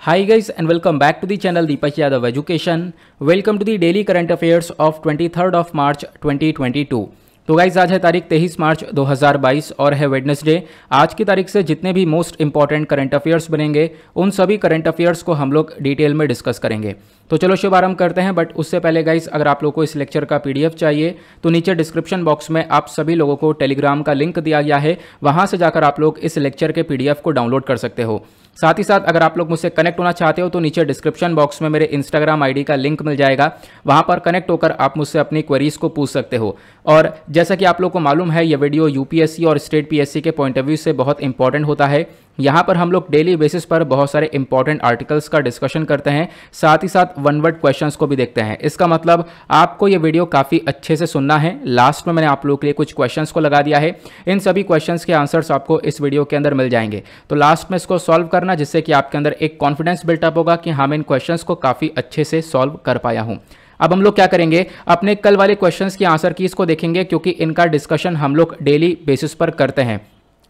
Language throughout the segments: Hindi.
Hi guys and welcome back to the channel Deepak Yadav Education. Welcome to the daily current affairs of 23rd of March 2022. तो गाइज आज है तारीख 23 मार्च 2022 और है वेडनेसडे। आज की तारीख से जितने भी मोस्ट इंपॉर्टेंट करंट अफेयर्स बनेंगे उन सभी करंट अफेयर्स को हम लोग डिटेल में डिस्कस करेंगे। तो चलो शुभारंभ करते हैं। बट उससे पहले गाइज अगर आप लोगों को इस लेक्चर का पीडीएफ चाहिए तो नीचे डिस्क्रिप्शन बॉक्स में आप सभी लोगों को टेलीग्राम का लिंक दिया गया है, वहां से जाकर आप लोग इस लेक्चर के पीडीएफ को डाउनलोड कर सकते हो। साथ ही साथ अगर आप लोग मुझसे कनेक्ट होना चाहते हो तो नीचे डिस्क्रिप्शन बॉक्स में मेरे इंस्टाग्राम आईडी का लिंक मिल जाएगा, वहां पर कनेक्ट होकर आप मुझसे अपनी क्वेरीज को पूछ सकते हो। और जैसा कि आप लोग को मालूम है ये वीडियो यूपीएससी और स्टेट पीएससी के पॉइंट ऑफ व्यू से बहुत इंपॉर्टेंट होता है। यहाँ पर हम लोग डेली बेसिस पर बहुत सारे इंपॉर्टेंट आर्टिकल्स का डिस्कशन करते हैं, साथ ही साथ वन वर्ड क्वेश्चंस को भी देखते हैं। इसका मतलब आपको ये वीडियो काफ़ी अच्छे से सुनना है। लास्ट में मैंने आप लोगों के लिए कुछ क्वेश्चंस को लगा दिया है, इन सभी क्वेश्चंस के आंसर्स आपको इस वीडियो के अंदर मिल जाएंगे। तो लास्ट में इसको सॉल्व करना, जिससे कि आपके अंदर एक कॉन्फिडेंस बिल्टअप होगा कि हाँ मैं इन क्वेश्चंस को काफ़ी अच्छे से सॉल्व कर पाया हूँ। अब हम लोग क्या करेंगे, अपने कल वाले क्वेश्चंस की आंसर कीज को देखेंगे, क्योंकि इनका डिस्कशन हम लोग डेली बेसिस पर करते हैं।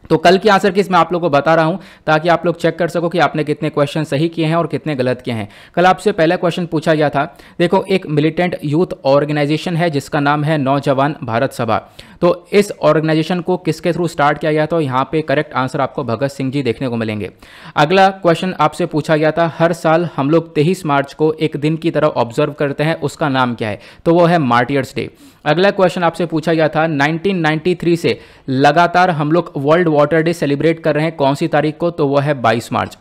तो कल की आंसर कीज मैं आप लोगों को बता रहा हूं ताकि आप लोग चेक कर सको कि आपने कितने क्वेश्चन सही किए हैं और कितने गलत किए हैं। कल आपसे पहला क्वेश्चन पूछा गया था, देखो एक मिलिटेंट यूथ ऑर्गेनाइजेशन है जिसका नाम है नौजवान भारत सभा। तो इस ऑर्गेनाइजेशन को किसके थ्रू स्टार्ट किया गया? तो यहाँ पे करेक्ट आंसर आपको भगत सिंह जी देखने को मिलेंगे। अगला क्वेश्चन आपसे पूछा गया था, हर साल हम लोग 23 मार्च को एक दिन की तरह ऑब्जर्व करते हैं, उसका नाम क्या है? तो वो है मार्टियर्स डे। अगला क्वेश्चन आपसे पूछा गया था, 1993 से लगातार हम लोग वर्ल्ड वाटर डे सेलिब्रेट कर रहे हैं, कौन सी तारीख को? तो वो है 22 मार्च।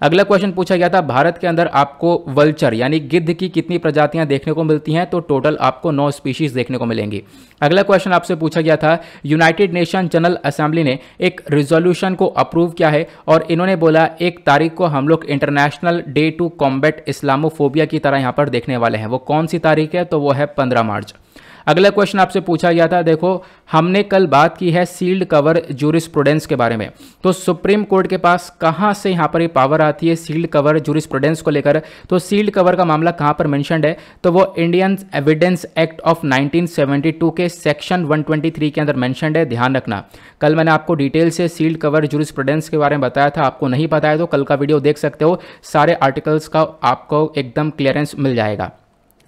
अगला क्वेश्चन पूछा गया था, भारत के अंदर आपको वल्चर यानी गिद्ध की कितनी प्रजातियां देखने को मिलती हैं? तो टोटल आपको 9 स्पीशीज देखने को मिलेंगी। अगला क्वेश्चन आपसे पूछा गया था, यूनाइटेड नेशन जनरल असेंबली ने एक रिजोल्यूशन को अप्रूव किया है और इन्होंने बोला एक तारीख को हम लोग international day to combat Islamophobia की तरह यहां पर देखने वाले हैं। वो कौन सी तारीख है? तो वो है 15 मार्च। अगला क्वेश्चन आपसे पूछा गया था, देखो हमने कल बात की है सील्ड कवर जूरिस्प्रूडेंस के बारे में। तो सुप्रीम कोर्ट के पास कहां से यहां पर ये पावर आती है सील्ड कवर जूरिस्प्रूडेंस को लेकर? तो सील्ड कवर का मामला कहां पर मेंशन्ड है? तो वो इंडियन एविडेंस एक्ट ऑफ 1972 के सेक्शन 123 के अंदर मेंशन्ड है, ध्यान रखना। कल मैंने आपको डिटेल से सील्ड कवर जूरिस्प्रूडेंस के बारे में बताया था, आपको नहीं पता है तो कल का वीडियो देख सकते हो, सारे आर्टिकल्स का आपको एकदम क्लियरेंस मिल जाएगा।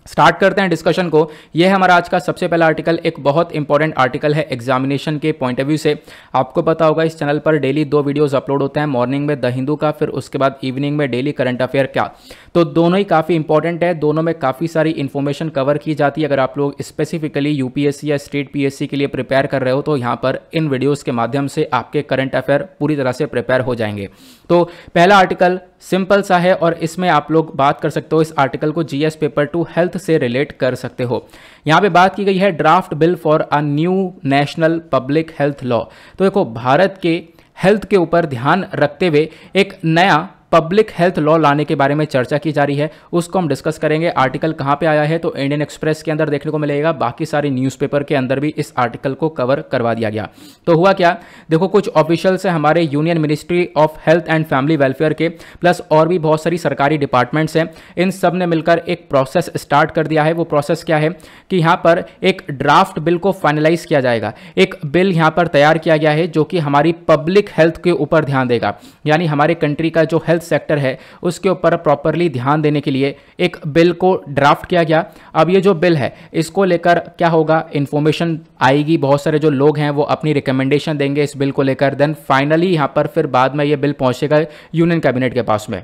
स्टार्ट करते हैं डिस्कशन को। यह है हमारा आज का सबसे पहला आर्टिकल, एक बहुत इंपॉर्टेंट आर्टिकल है एग्जामिनेशन के पॉइंट ऑफ व्यू से। आपको पता होगा इस चैनल पर डेली 2 वीडियोस अपलोड होते हैं, मॉर्निंग में द हिंदू का, फिर उसके बाद इवनिंग में डेली करंट अफेयर का। तो दोनों ही काफ़ी इंपॉर्टेंट है, दोनों में काफ़ी सारी इन्फॉर्मेशन कवर की जाती है। अगर आप लोग स्पेसिफिकली यूपीएससी या स्टेट पीएससी के लिए प्रिपेयर कर रहे हो तो यहाँ पर इन वीडियोज़ के माध्यम से आपके करंट अफेयर पूरी तरह से प्रिपेयर हो जाएंगे। तो पहला आर्टिकल सिंपल सा है और इसमें आप लोग बात कर सकते हो, इस आर्टिकल को जीएस पेपर 2 हेल्थ से रिलेट कर सकते हो। यहाँ पे बात की गई है draft bill for a new national public health law. तो देखो भारत के हेल्थ के ऊपर ध्यान रखते हुए एक नया पब्लिक हेल्थ लॉ लाने के बारे में चर्चा की जा रही है, उसको हम डिस्कस करेंगे। आर्टिकल कहाँ पे आया है? तो इंडियन एक्सप्रेस के अंदर देखने को मिलेगा, बाकी सारी न्यूज़पेपर के अंदर भी इस आर्टिकल को कवर करवा दिया गया। तो हुआ क्या, देखो कुछ ऑफिशियल्स हैं हमारे union ministry of health and family welfare के, प्लस और भी बहुत सारी सरकारी डिपार्टमेंट्स हैं, इन सब ने मिलकर एक प्रोसेस स्टार्ट कर दिया है। वो प्रोसेस क्या है कि यहाँ पर एक ड्राफ्ट बिल को फाइनलाइज किया जाएगा। एक बिल यहाँ पर तैयार किया गया है जो कि हमारी पब्लिक हेल्थ के ऊपर ध्यान देगा, यानी हमारे कंट्री का जो हेल्थ सेक्टर है उसके ऊपर प्रॉपरली ध्यान देने के लिए एक बिल को ड्राफ्ट किया गया। अब ये जो बिल है इसको लेकर क्या होगा, इंफॉर्मेशन आएगी, बहुत सारे जो लोग हैं वो अपनी रिकमेंडेशन देंगे इस बिल को लेकर, देन फाइनली यहां पर फिर बाद में ये बिल पहुंचेगा यूनियन कैबिनेट के पास में।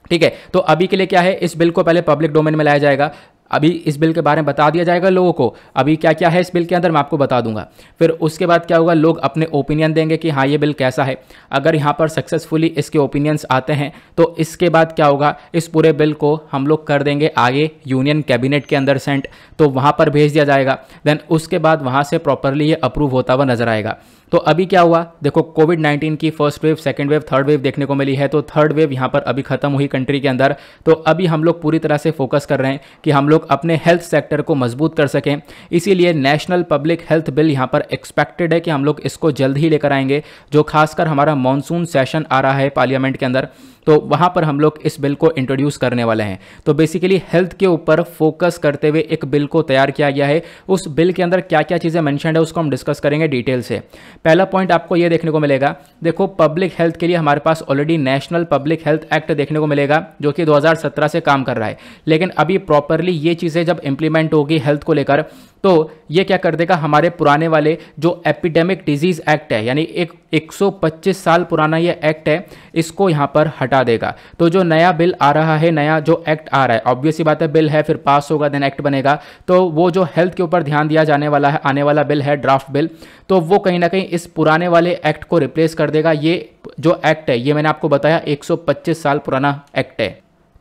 ठीक है, तो अभी के लिए क्या है, इस बिल को पहले पब्लिक डोमेन में लाया जाएगा। अभी इस बिल के बारे में बता दिया जाएगा लोगों को, अभी क्या क्या है इस बिल के अंदर मैं आपको बता दूंगा। फिर उसके बाद क्या होगा, लोग अपने ओपिनियन देंगे कि हाँ ये बिल कैसा है। अगर यहाँ पर सक्सेसफुली इसके ओपिनियंस आते हैं तो इसके बाद क्या होगा, इस पूरे बिल को हम लोग कर देंगे आगे यूनियन कैबिनेट के अंदर सेंड, तो वहाँ पर भेज दिया जाएगा। देन उसके बाद वहाँ से प्रॉपरली ये अप्रूव होता हुआ नजर आएगा। तो अभी क्या हुआ, देखो कोविड-19 की first wave, second wave, third wave देखने को मिली है। तो थर्ड वेव यहाँ पर अभी खत्म हुई कंट्री के अंदर। तो अभी हम लोग पूरी तरह से फोकस कर रहे हैं कि हम लोग अपने हेल्थ सेक्टर को मजबूत कर सकें, इसीलिए नेशनल पब्लिक हेल्थ बिल यहाँ पर एक्सपेक्टेड है कि हम लोग इसको जल्द ही लेकर आएंगे, जो खासकर हमारा मॉनसून सेशन आ रहा है पार्लियामेंट के अंदर। तो वहाँ पर हम लोग इस बिल को इंट्रोड्यूस करने वाले हैं। तो बेसिकली हेल्थ के ऊपर फोकस करते हुए एक बिल को तैयार किया गया है। उस बिल के अंदर क्या क्या चीज़ें मेंशन है उसको हम डिस्कस करेंगे डिटेल से। पहला पॉइंट आपको ये देखने को मिलेगा, देखो पब्लिक हेल्थ के लिए हमारे पास already national public health act देखने को मिलेगा जो कि 2017 से काम कर रहा है, लेकिन अभी प्रॉपरली ये चीज़ें जब इंप्लीमेंट होगी हेल्थ को लेकर तो ये क्या कर देगा, हमारे पुराने वाले जो एपिडेमिक डिजीज एक्ट है यानी एक 125 साल पुराना ये एक्ट है, इसको यहाँ पर हटा देगा। तो जो नया बिल आ रहा है, नया जो एक्ट आ रहा है, ऑब्वियस सी बात है बिल है फिर पास होगा देन एक्ट बनेगा, तो वो जो हेल्थ के ऊपर ध्यान दिया जाने वाला है आने वाला बिल है ड्राफ्ट बिल, तो वो कहीं ना कहीं इस पुराने वाले एक्ट को रिप्लेस कर देगा। ये जो एक्ट है ये मैंने आपको बताया 125 साल पुराना एक्ट है।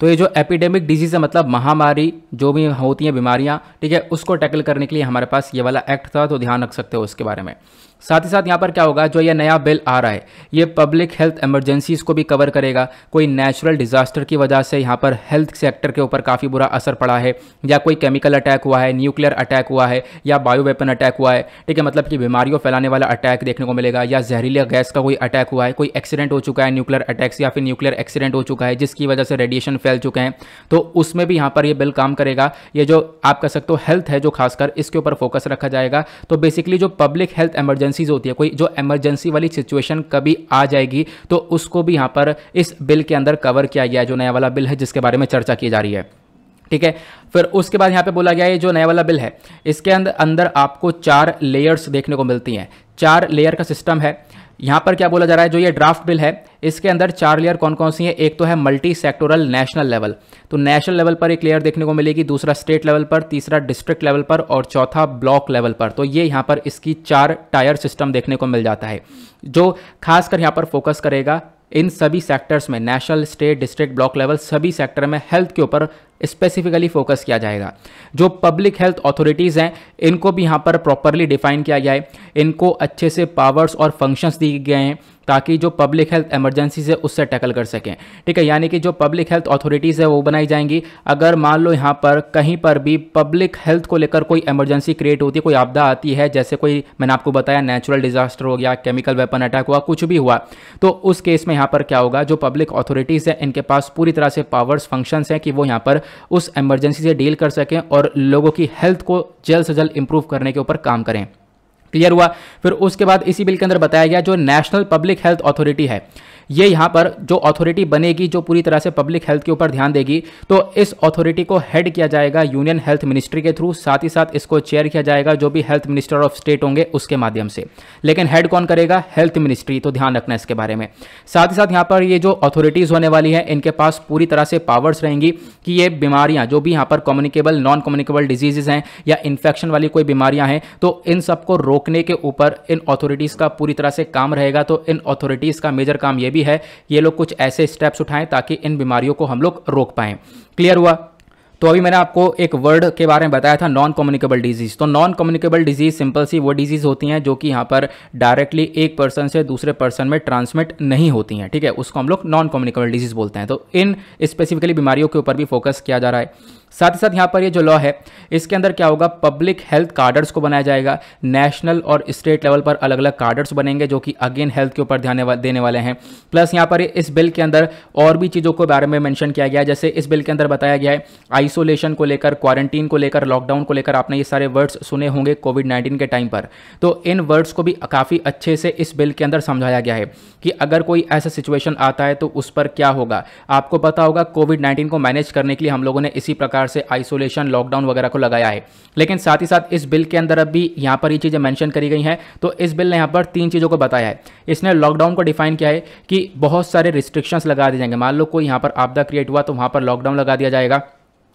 तो ये जो एपिडेमिक डिजीज़ है मतलब महामारी जो भी होती हैं बीमारियां, ठीक है, उसको टैकल करने के लिए हमारे पास ये वाला एक्ट था, तो ध्यान रख सकते हो उसके बारे में। साथ ही साथ यहाँ पर क्या होगा, जो ये नया बिल आ रहा है ये पब्लिक हेल्थ इमरजेंसीज को भी कवर करेगा। कोई नेचुरल डिजास्टर की वजह से यहाँ पर हेल्थ सेक्टर के ऊपर काफ़ी बुरा असर पड़ा है, या कोई केमिकल अटैक हुआ है, न्यूक्लियर अटैक हुआ है, या बायो वेपन अटैक हुआ है, ठीक है, मतलब कि बीमारियों फैलाने वाला अटैक देखने को मिलेगा, या जहरीला गैस का कोई अटैक हुआ है, कोई एक्सीडेंट हो चुका है न्यूक्लियर अटैक्स या फिर न्यूक्लियर एक्सीडेंट हो चुका है जिसकी वजह से रेडिएशन फैल चुके हैं, तो उसमें भी यहाँ पर ये बिल काम करेगा। ये जो आप कह सकते हो हेल्थ है जो खासकर इसके ऊपर फोकस रखा जाएगा। तो बेसिकली जो पब्लिक हेल्थ इमरजेंसीज होती है, कोई जो इमरजेंसी वाली सिचुएशन कभी आ जाएगी तो उसको भी यहाँ पर इस बिल के अंदर कवर किया गया है, जो नया वाला बिल है जिसके बारे में चर्चा की जा रही है, ठीक है। फिर उसके बाद यहाँ पे बोला गया है जो नया वाला बिल है इसके अंदर आपको 4 लेयर्स देखने को मिलती हैं, 4 लेयर का सिस्टम है। यहाँ पर क्या बोला जा रहा है, जो ये ड्राफ्ट बिल है इसके अंदर 4 लेयर कौन कौन सी है, एक तो है मल्टी सेक्टोरल नेशनल लेवल, तो नेशनल लेवल पर एक लेयर देखने को मिलेगी, दूसरा स्टेट लेवल पर, तीसरा डिस्ट्रिक्ट लेवल पर और चौथा ब्लॉक लेवल पर। तो ये यहाँ पर इसकी 4 टायर सिस्टम देखने को मिल जाता है, जो खासकर यहाँ पर फोकस करेगा इन सभी सेक्टर्स में, national, state, district, block level सभी सेक्टर में हेल्थ के ऊपर स्पेसिफिकली फोकस किया जाएगा। जो पब्लिक हेल्थ अथॉरिटीज़ हैं इनको भी यहाँ पर प्रॉपरली डिफाइन किया गया है, इनको अच्छे से पावर्स और फंक्शंस दिए गए हैं ताकि जो पब्लिक हेल्थ इमरजेंसीज है उससे टैकल कर सकें, ठीक है। यानी कि जो पब्लिक हेल्थ अथॉरिटीज़ है वो बनाई जाएंगी। अगर मान लो यहाँ पर कहीं पर भी पब्लिक हेल्थ को लेकर कोई इमरजेंसी क्रिएट होती है, कोई आपदा आती है, जैसे कोई मैंने आपको बताया नेचुरल डिजास्टर हो गया, केमिकल वेपन अटैक हुआ, कुछ भी हुआ, तो उस केस में यहाँ पर क्या होगा, जो पब्लिक अथॉरिटीज़ है इनके पास पूरी तरह से पावर्स फंक्शंस हैं कि वो यहाँ पर उस इमरजेंसी से डील कर सकें और लोगों की हेल्थ को जल्द से जल्द इंप्रूव करने के ऊपर काम करें। क्लियर हुआ। फिर उसके बाद इसी बिल के अंदर बताया गया जो नेशनल पब्लिक हेल्थ अथॉरिटी है, ये यहाँ पर जो अथॉरिटी बनेगी जो पूरी तरह से पब्लिक हेल्थ के ऊपर ध्यान देगी, तो इस अथॉरिटी को हेड किया जाएगा यूनियन हेल्थ मिनिस्ट्री के थ्रू, साथ ही साथ इसको चेयर किया जाएगा जो भी हेल्थ मिनिस्टर ऑफ स्टेट होंगे उसके माध्यम से। लेकिन हेड कौन करेगा, हेल्थ मिनिस्ट्री, तो ध्यान रखना इसके बारे में। साथ ही साथ यहाँ पर ये जो अथॉरिटीज होने वाली है इनके पास पूरी तरह से पावर्स रहेंगी कि ये बीमारियां जो भी यहाँ पर कम्युनिकेबल, नॉन कम्युनिकेबल डिजीजेज हैं या इन्फेक्शन वाली कोई बीमारियां हैं, तो इन सबको रोकने के ऊपर इन अथॉरिटीज का पूरी तरह से काम रहेगा। तो इन अथॉरिटीज का मेजर काम ये भी है ये लोग कुछ ऐसे स्टेप्स उठाएं ताकि इन बीमारियों को हम लोग रोक पाएं। क्लियर हुआ। तो अभी मैंने आपको एक वर्ड के बारे में बताया था, नॉन कम्युनिकेबल डिजीज। तो नॉन कम्युनिकेबल डिजीज सिंपल सी वो डिजीज होती हैं जो कि यहाँ पर डायरेक्टली एक पर्सन से दूसरे पर्सन में ट्रांसमिट नहीं होती हैं, ठीक है, उसको हम लोग नॉन कम्युनिकेबल डिजीज बोलते हैं। तो इन स्पेसिफिकली बीमारियों के ऊपर भी फोकस किया जा रहा है। साथ ही साथ यहाँ पर ये जो लॉ है इसके अंदर क्या होगा, पब्लिक हेल्थ कार्डर्स को बनाया जाएगा। नेशनल और स्टेट लेवल पर अलग अलग कार्डर्स बनेंगे जो कि अगेन हेल्थ के ऊपर ध्यान देने वाले हैं। प्लस यहाँ पर इस बिल के अंदर और भी चीज़ों के बारे में मेंशन किया गया है, जैसे इस बिल के अंदर बताया गया है आइसोलेशन को लेकर, क्वारंटीन को लेकर, लॉकडाउन को लेकर, आपने ये सारे वर्ड्स सुने होंगे कोविड-19 के टाइम पर। तो इन वर्ड्स को भी काफ़ी अच्छे से इस बिल के अंदर समझाया गया है कि अगर कोई ऐसा सिचुएशन आता है तो उस पर क्या होगा। आपको पता होगा कोविड-19 को मैनेज करने के लिए हम लोगों ने इसी प्रकार से आइसोलेशन, लॉकडाउन वगैरह को लगाया है। लेकिन साथ ही साथ इस बिल के अंदर अब भी यहाँ पर ये चीज़ें मेंशन करी गई हैं। तो इस बिल ने यहाँ पर 3 चीज़ों को बताया है। इसने लॉकडाउन को डिफाइन किया है कि बहुत सारे रिस्ट्रिक्शंस लगा दिए जाएंगे। मान लो कोई यहाँ पर आपदा क्रिएट हुआ तो वहाँ पर लॉकडाउन लगा दिया जाएगा,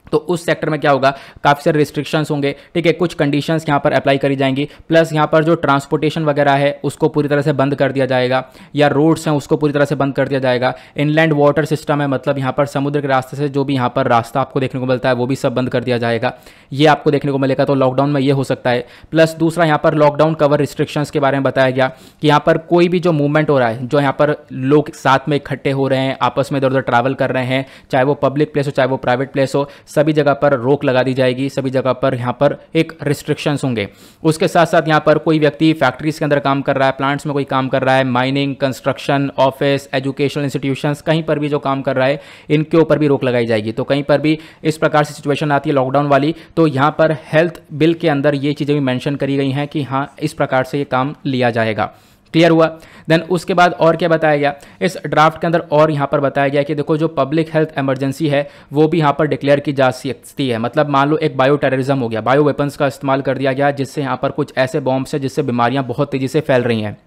तो उस सेक्टर में क्या होगा, काफ़ी सारे रिस्ट्रिक्शंस होंगे, ठीक है, कुछ कंडीशंस यहाँ पर अप्लाई करी जाएंगी। प्लस यहाँ पर जो ट्रांसपोर्टेशन वगैरह है उसको पूरी तरह से बंद कर दिया जाएगा, या रोड्स हैं उसको पूरी तरह से बंद कर दिया जाएगा। इनलैंड वाटर सिस्टम है, मतलब यहाँ पर समुद्र के रास्ते से जो भी यहाँ पर रास्ता आपको देखने को मिलता है वो भी सब बंद कर दिया जाएगा, ये आपको देखने को मिलेगा। तो लॉकडाउन में ये हो सकता है। प्लस दूसरा यहाँ पर लॉकडाउन कवर रिस्ट्रिक्शंस के बारे में बताया गया कि यहाँ पर कोई भी जो मूवमेंट हो रहा है, जो यहाँ पर लोग साथ में इकट्ठे हो रहे हैं, आपस में इधर उधर ट्रैवल कर रहे हैं, चाहे वो पब्लिक प्लेस हो चाहे वो प्राइवेट प्लेस हो, सभी जगह पर रोक लगा दी जाएगी, सभी जगह पर यहाँ पर एक रिस्ट्रिक्शंस होंगे। उसके साथ साथ यहाँ पर कोई व्यक्ति फैक्ट्रीज के अंदर काम कर रहा है, प्लांट्स में कोई काम कर रहा है, mining, construction, office, educational institutions, कहीं पर भी जो काम कर रहा है इनके ऊपर भी रोक लगाई जाएगी। तो कहीं पर भी इस प्रकार से सिचुएशन आती है लॉकडाउन वाली, तो यहाँ पर हेल्थ बिल के अंदर ये चीज़ें भी मेंशन करी गई हैं कि हाँ इस प्रकार से ये काम लिया जाएगा। क्लियर हुआ। देन उसके बाद और क्या बताया गया इस ड्राफ्ट के अंदर, और यहाँ पर बताया गया कि देखो जो पब्लिक हेल्थ इमरजेंसी है वो भी यहाँ पर डिक्लेयर की जा सकती है। मतलब मान लो एक बायो टेररिज्म हो गया, बायो वेपन्स का इस्तेमाल कर दिया गया जिससे यहाँ पर कुछ ऐसे बॉम्ब्स है जिससे बीमारियाँ बहुत तेज़ी से फैल रही हैं,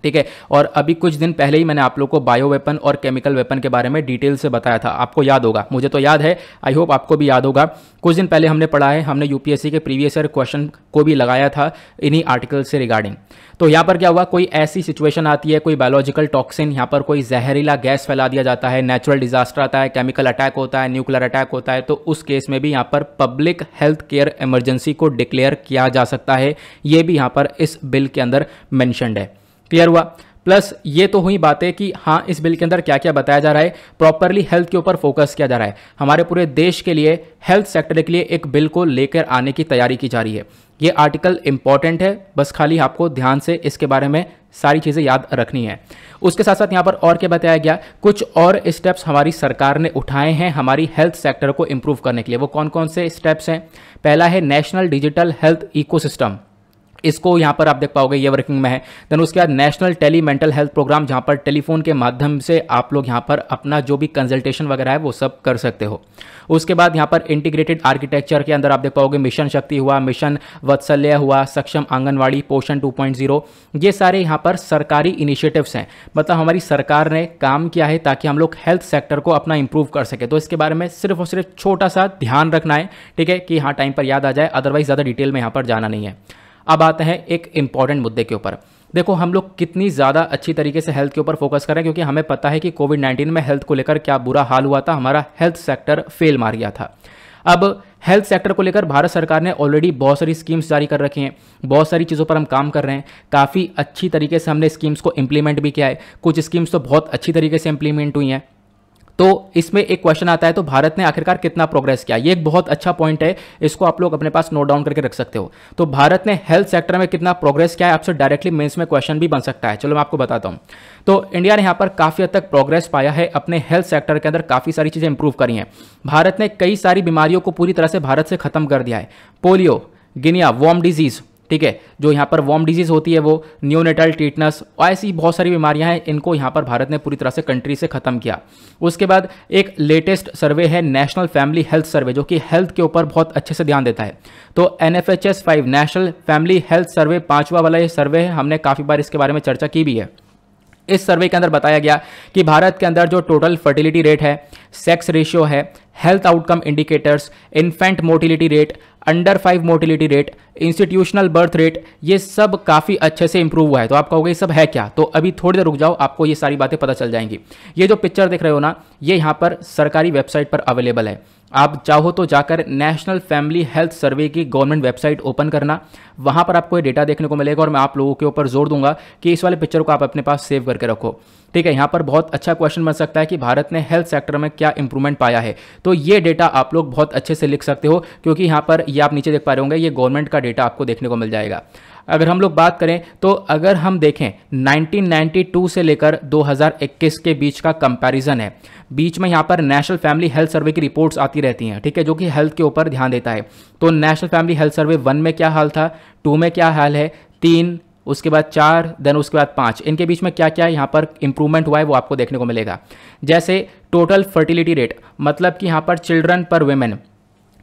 ठीक है। और अभी कुछ दिन पहले ही मैंने आप लोग को बायो वेपन और केमिकल वेपन के बारे में डिटेल से बताया था, आपको याद होगा, मुझे तो याद है, आई होप आपको भी याद होगा। कुछ दिन पहले हमने पढ़ा है, हमने यूपीएससी के प्रीवियस ईयर क्वेश्चन को भी लगाया था इन्हीं आर्टिकल से रिगार्डिंग। तो यहाँ पर क्या हुआ, कोई ऐसी सिचुएशन आती है, कोई बायोलॉजिकल टॉक्सिन, यहाँ पर कोई जहरीला गैस फैला दिया जाता है, नेचुरल डिजास्टर आता है, केमिकल अटैक होता है, न्यूक्लियर अटैक होता है, तो उस केस में भी यहाँ पर पब्लिक हेल्थ केयर इमरजेंसी को डिक्लेयर किया जा सकता है। ये भी यहाँ पर इस बिल के अंदर मेंशन्ड है। क्लियर हुआ। प्लस ये तो हुई बातें कि हाँ इस बिल के अंदर क्या क्या बताया जा रहा है, प्रॉपरली हेल्थ के ऊपर फोकस किया जा रहा है। हमारे पूरे देश के लिए हेल्थ सेक्टर के लिए एक बिल को लेकर आने की तैयारी की जा रही है। ये आर्टिकल इंपॉर्टेंट है, बस खाली आपको ध्यान से इसके बारे में सारी चीज़ें याद रखनी है। उसके साथ साथ यहाँ पर और क्या बताया गया, कुछ और स्टेप्स हमारी सरकार ने उठाए हैं हमारी हेल्थ सेक्टर को इंप्रूव करने के लिए। वो कौन कौन से स्टेप्स हैं? पहला है नेशनल डिजिटल हेल्थ इकोसिस्टम, इसको यहाँ पर आप देख पाओगे ये वर्किंग में है। देन उसके बाद national tele mental health programme, जहाँ पर टेलीफोन के माध्यम से आप लोग यहाँ पर अपना जो भी कंसल्टेशन वगैरह है वो सब कर सकते हो। उसके बाद यहाँ पर इंटीग्रेटेड आर्किटेक्चर के अंदर आप देख पाओगे मिशन शक्ति हुआ, मिशन वत्सल्य हुआ, सक्षम आंगनवाड़ी, पोषण 2.0, ये सारे यहाँ पर सरकारी इनिशिएटिव्स हैं। मतलब हमारी सरकार ने काम किया है ताकि हम लोग हेल्थ सेक्टर को अपना इंप्रूव कर सके। तो इसके बारे में सिर्फ और सिर्फ छोटा सा ध्यान रखना है, ठीक है, कि हाँ टाइम पर याद आ जाए, अदरवाइज ज़्यादा डिटेल में यहाँ पर जाना नहीं है। अब आते हैं एक इंपॉर्टेंट मुद्दे के ऊपर। देखो हम लोग कितनी ज़्यादा अच्छी तरीके से हेल्थ के ऊपर फोकस कर रहे हैं, क्योंकि हमें पता है कि कोविड-19 में हेल्थ को लेकर क्या बुरा हाल हुआ था, हमारा हेल्थ सेक्टर फेल मार गया था। अब हेल्थ सेक्टर को लेकर भारत सरकार ने ऑलरेडी बहुत सारी स्कीम्स जारी कर रखी हैं, बहुत सारी चीज़ों पर हम काम कर रहे हैं, काफ़ी अच्छी तरीके से हमने स्कीम्स को इम्प्लीमेंट भी किया है। कुछ स्कीम्स तो बहुत अच्छी तरीके से इम्प्लीमेंट हुई हैं। तो इसमें एक क्वेश्चन आता है, तो भारत ने आखिरकार कितना प्रोग्रेस किया? ये एक बहुत अच्छा पॉइंट है, इसको आप लोग अपने पास नोट डाउन करके रख सकते हो। तो भारत ने हेल्थ सेक्टर में कितना प्रोग्रेस किया है, आपसे डायरेक्टली मेंस में क्वेश्चन भी बन सकता है। चलो मैं आपको बताता हूँ। तो इंडिया ने यहाँ पर काफ़ी हद तक प्रोग्रेस पाया है, अपने हेल्थ सेक्टर के अंदर काफ़ी सारी चीज़ें इंप्रूव करी हैं। भारत ने कई सारी बीमारियों को पूरी तरह से भारत से खत्म कर दिया है। पोलियो, गिनिया, वॉर्म डिजीज़, ठीक है, जो यहाँ पर वॉर्म डिजीज होती है वो, न्यूनेटल टीटनस, ऐसी बहुत सारी बीमारियां हैं, इनको यहाँ पर भारत ने पूरी तरह से कंट्री से खत्म किया। उसके बाद एक लेटेस्ट सर्वे है नेशनल फैमिली हेल्थ सर्वे, जो कि हेल्थ के ऊपर बहुत अच्छे से ध्यान देता है। तो NFHS 5 national family health survey 5वां वाला ये सर्वे है, हमने काफ़ी बार इसके बारे में चर्चा की भी है। इस सर्वे के अंदर बताया गया कि भारत के अंदर जो टोटल फर्टिलिटी रेट है, सेक्स रेशियो है, health outcome indicators, infant motility rate, under 5 motility rate, institutional birth rate, ये सब काफ़ी अच्छे से इंप्रूव हुआ है। तो आप कहोगे ये सब है क्या? तो अभी थोड़ी देर रुक जाओ, आपको ये सारी बातें पता चल जाएंगी। ये जो पिक्चर देख रहे हो ना, ये यहाँ पर सरकारी वेबसाइट पर अवेलेबल है। आप चाहो तो जाकर नेशनल फैमिली हेल्थ सर्वे की गवर्नमेंट वेबसाइट ओपन करना, वहाँ पर आपको ये डेटा देखने को मिलेगा। और मैं आप लोगों के ऊपर जोर दूंगा कि इस वाले पिक्चर को आप अपने पास सेव करके रखो, ठीक है। यहाँ पर बहुत अच्छा क्वेश्चन बन सकता है कि भारत ने हेल्थ सेक्टर में क्या इंप्रूवमेंट पाया है। तो ये डेटा आप लोग बहुत अच्छे से लिख सकते हो, क्योंकि यहाँ पर ये आप नीचे देख पा रहे होंगे, ये गवर्नमेंट का डेटा आपको देखने को मिल जाएगा। अगर हम लोग बात करें तो अगर हम देखें 1992 से लेकर 2021 के बीच का कंपैरिजन है, बीच में यहाँ पर नेशनल फैमिली हेल्थ सर्वे की रिपोर्ट्स आती रहती हैं, ठीक है, जो कि हेल्थ के ऊपर ध्यान देता है। तो नेशनल फैमिली हेल्थ सर्वे 1 में क्या हाल था, 2 में क्या हाल है, 3, उसके बाद 4, देन उसके बाद 5, इनके बीच में क्या क्या यहाँ पर इंप्रूवमेंट हुआ है वो आपको देखने को मिलेगा। जैसे टोटल फर्टिलिटी रेट, मतलब कि यहाँ पर चिल्ड्रन पर वुमेन,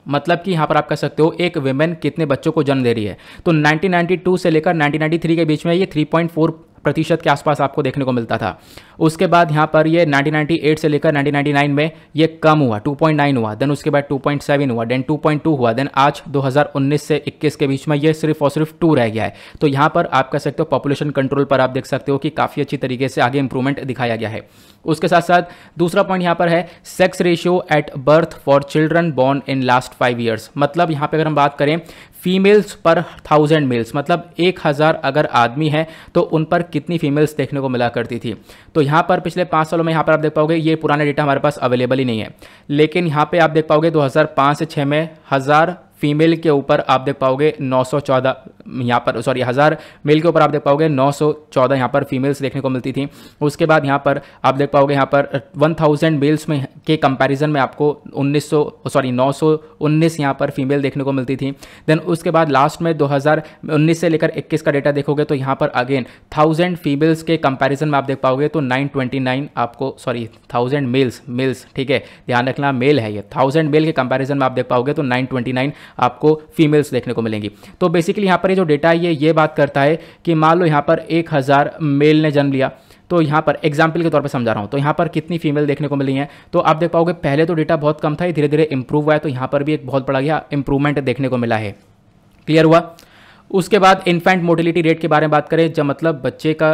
मतलब कि यहाँ पर आप कह सकते हो एक वुमेन कितने बच्चों को जन्म दे रही है। तो 1992 से लेकर 1993 के बीच में ये 3.4% के आसपास आपको देखने को मिलता था। उसके बाद यहाँ पर ये 1998 से लेकर 1999 में ये कम हुआ, 2.9 हुआ, देन उसके बाद 2.7 हुआ, देन 2.2 हुआ, देन आज 2019 से 21 के बीच में ये सिर्फ और सिर्फ 2 रह गया है। तो यहाँ पर आप कह सकते हो पॉपुलेशन कंट्रोल पर आप देख सकते हो कि काफ़ी अच्छी तरीके से आगे इंप्रूवमेंट दिखाया गया है। उसके साथ साथ दूसरा पॉइंट यहाँ पर है sex ratio at birth for children born in last 5 years. मतलब यहाँ पे अगर हम बात करें फीमेल्स पर 1000 मेल्स, मतलब 1000 अगर आदमी है तो उन पर कितनी फीमेल्स देखने को मिला करती थी। तो यहाँ पर पिछले 5 सालों में यहाँ पर आप देख पाओगे ये पुराना डेटा हमारे पास अवेलेबल ही नहीं है, लेकिन यहाँ पे आप देख पाओगे 2005 से 6 में 1000 फीमेल के ऊपर आप देख पाओगे 914 यहाँ पर, सॉरी 1000 मेल के ऊपर आप देख पाओगे 914 यहाँ पर फीमेल्स देखने को मिलती थी। उसके बाद यहाँ पर आप देख पाओगे यहाँ पर 1000 मेल्स में के कंपैरिजन में आपको 919 यहाँ पर फीमेल देखने को मिलती थी। देन उसके बाद लास्ट में 2019 से लेकर 21 का डेटा देखोगे तो यहाँ पर अगेन 1000 फीमेल्स के कंपैरिजन में आप देख पाओगे तो 929 आपको, सॉरी 1000 मेल्स, ठीक है ध्यान रखना मेल है ये, 1000 मेल के कंपैरिजन में आप देख पाओगे तो 929 आपको फीमेल्स देखने को मिलेंगी। तो बेसिकली यहाँ पर ये जो डेटा है ये बात करता है कि मान लो यहाँ पर 1000 मेल ने जन्म लिया, तो यहाँ पर एग्जाम्पल के तौर पे समझा रहा हूँ, तो यहाँ पर कितनी फीमेल देखने को मिली हैं। तो आप देख पाओगे पहले तो डेटा बहुत कम था, धीरे धीरे इंप्रूव हुआ है, तो यहाँ पर भी एक बहुत बड़ा इंप्रूवमेंट देखने को मिला है। क्लियर हुआ। उसके बाद इन्फेंट मोर्टेलिटी रेट के बारे में बात करें, जब मतलब बच्चे का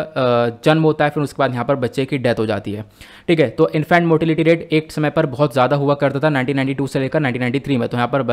जन्म होता है फिर उसके बाद यहाँ पर बच्चे की डेथ हो जाती है, ठीक है। तो इन्फेंट मोर्टेलिटी रेट एक समय पर बहुत ज़्यादा हुआ करता था 1992 से लेकर 1993 में। तो यहाँ पर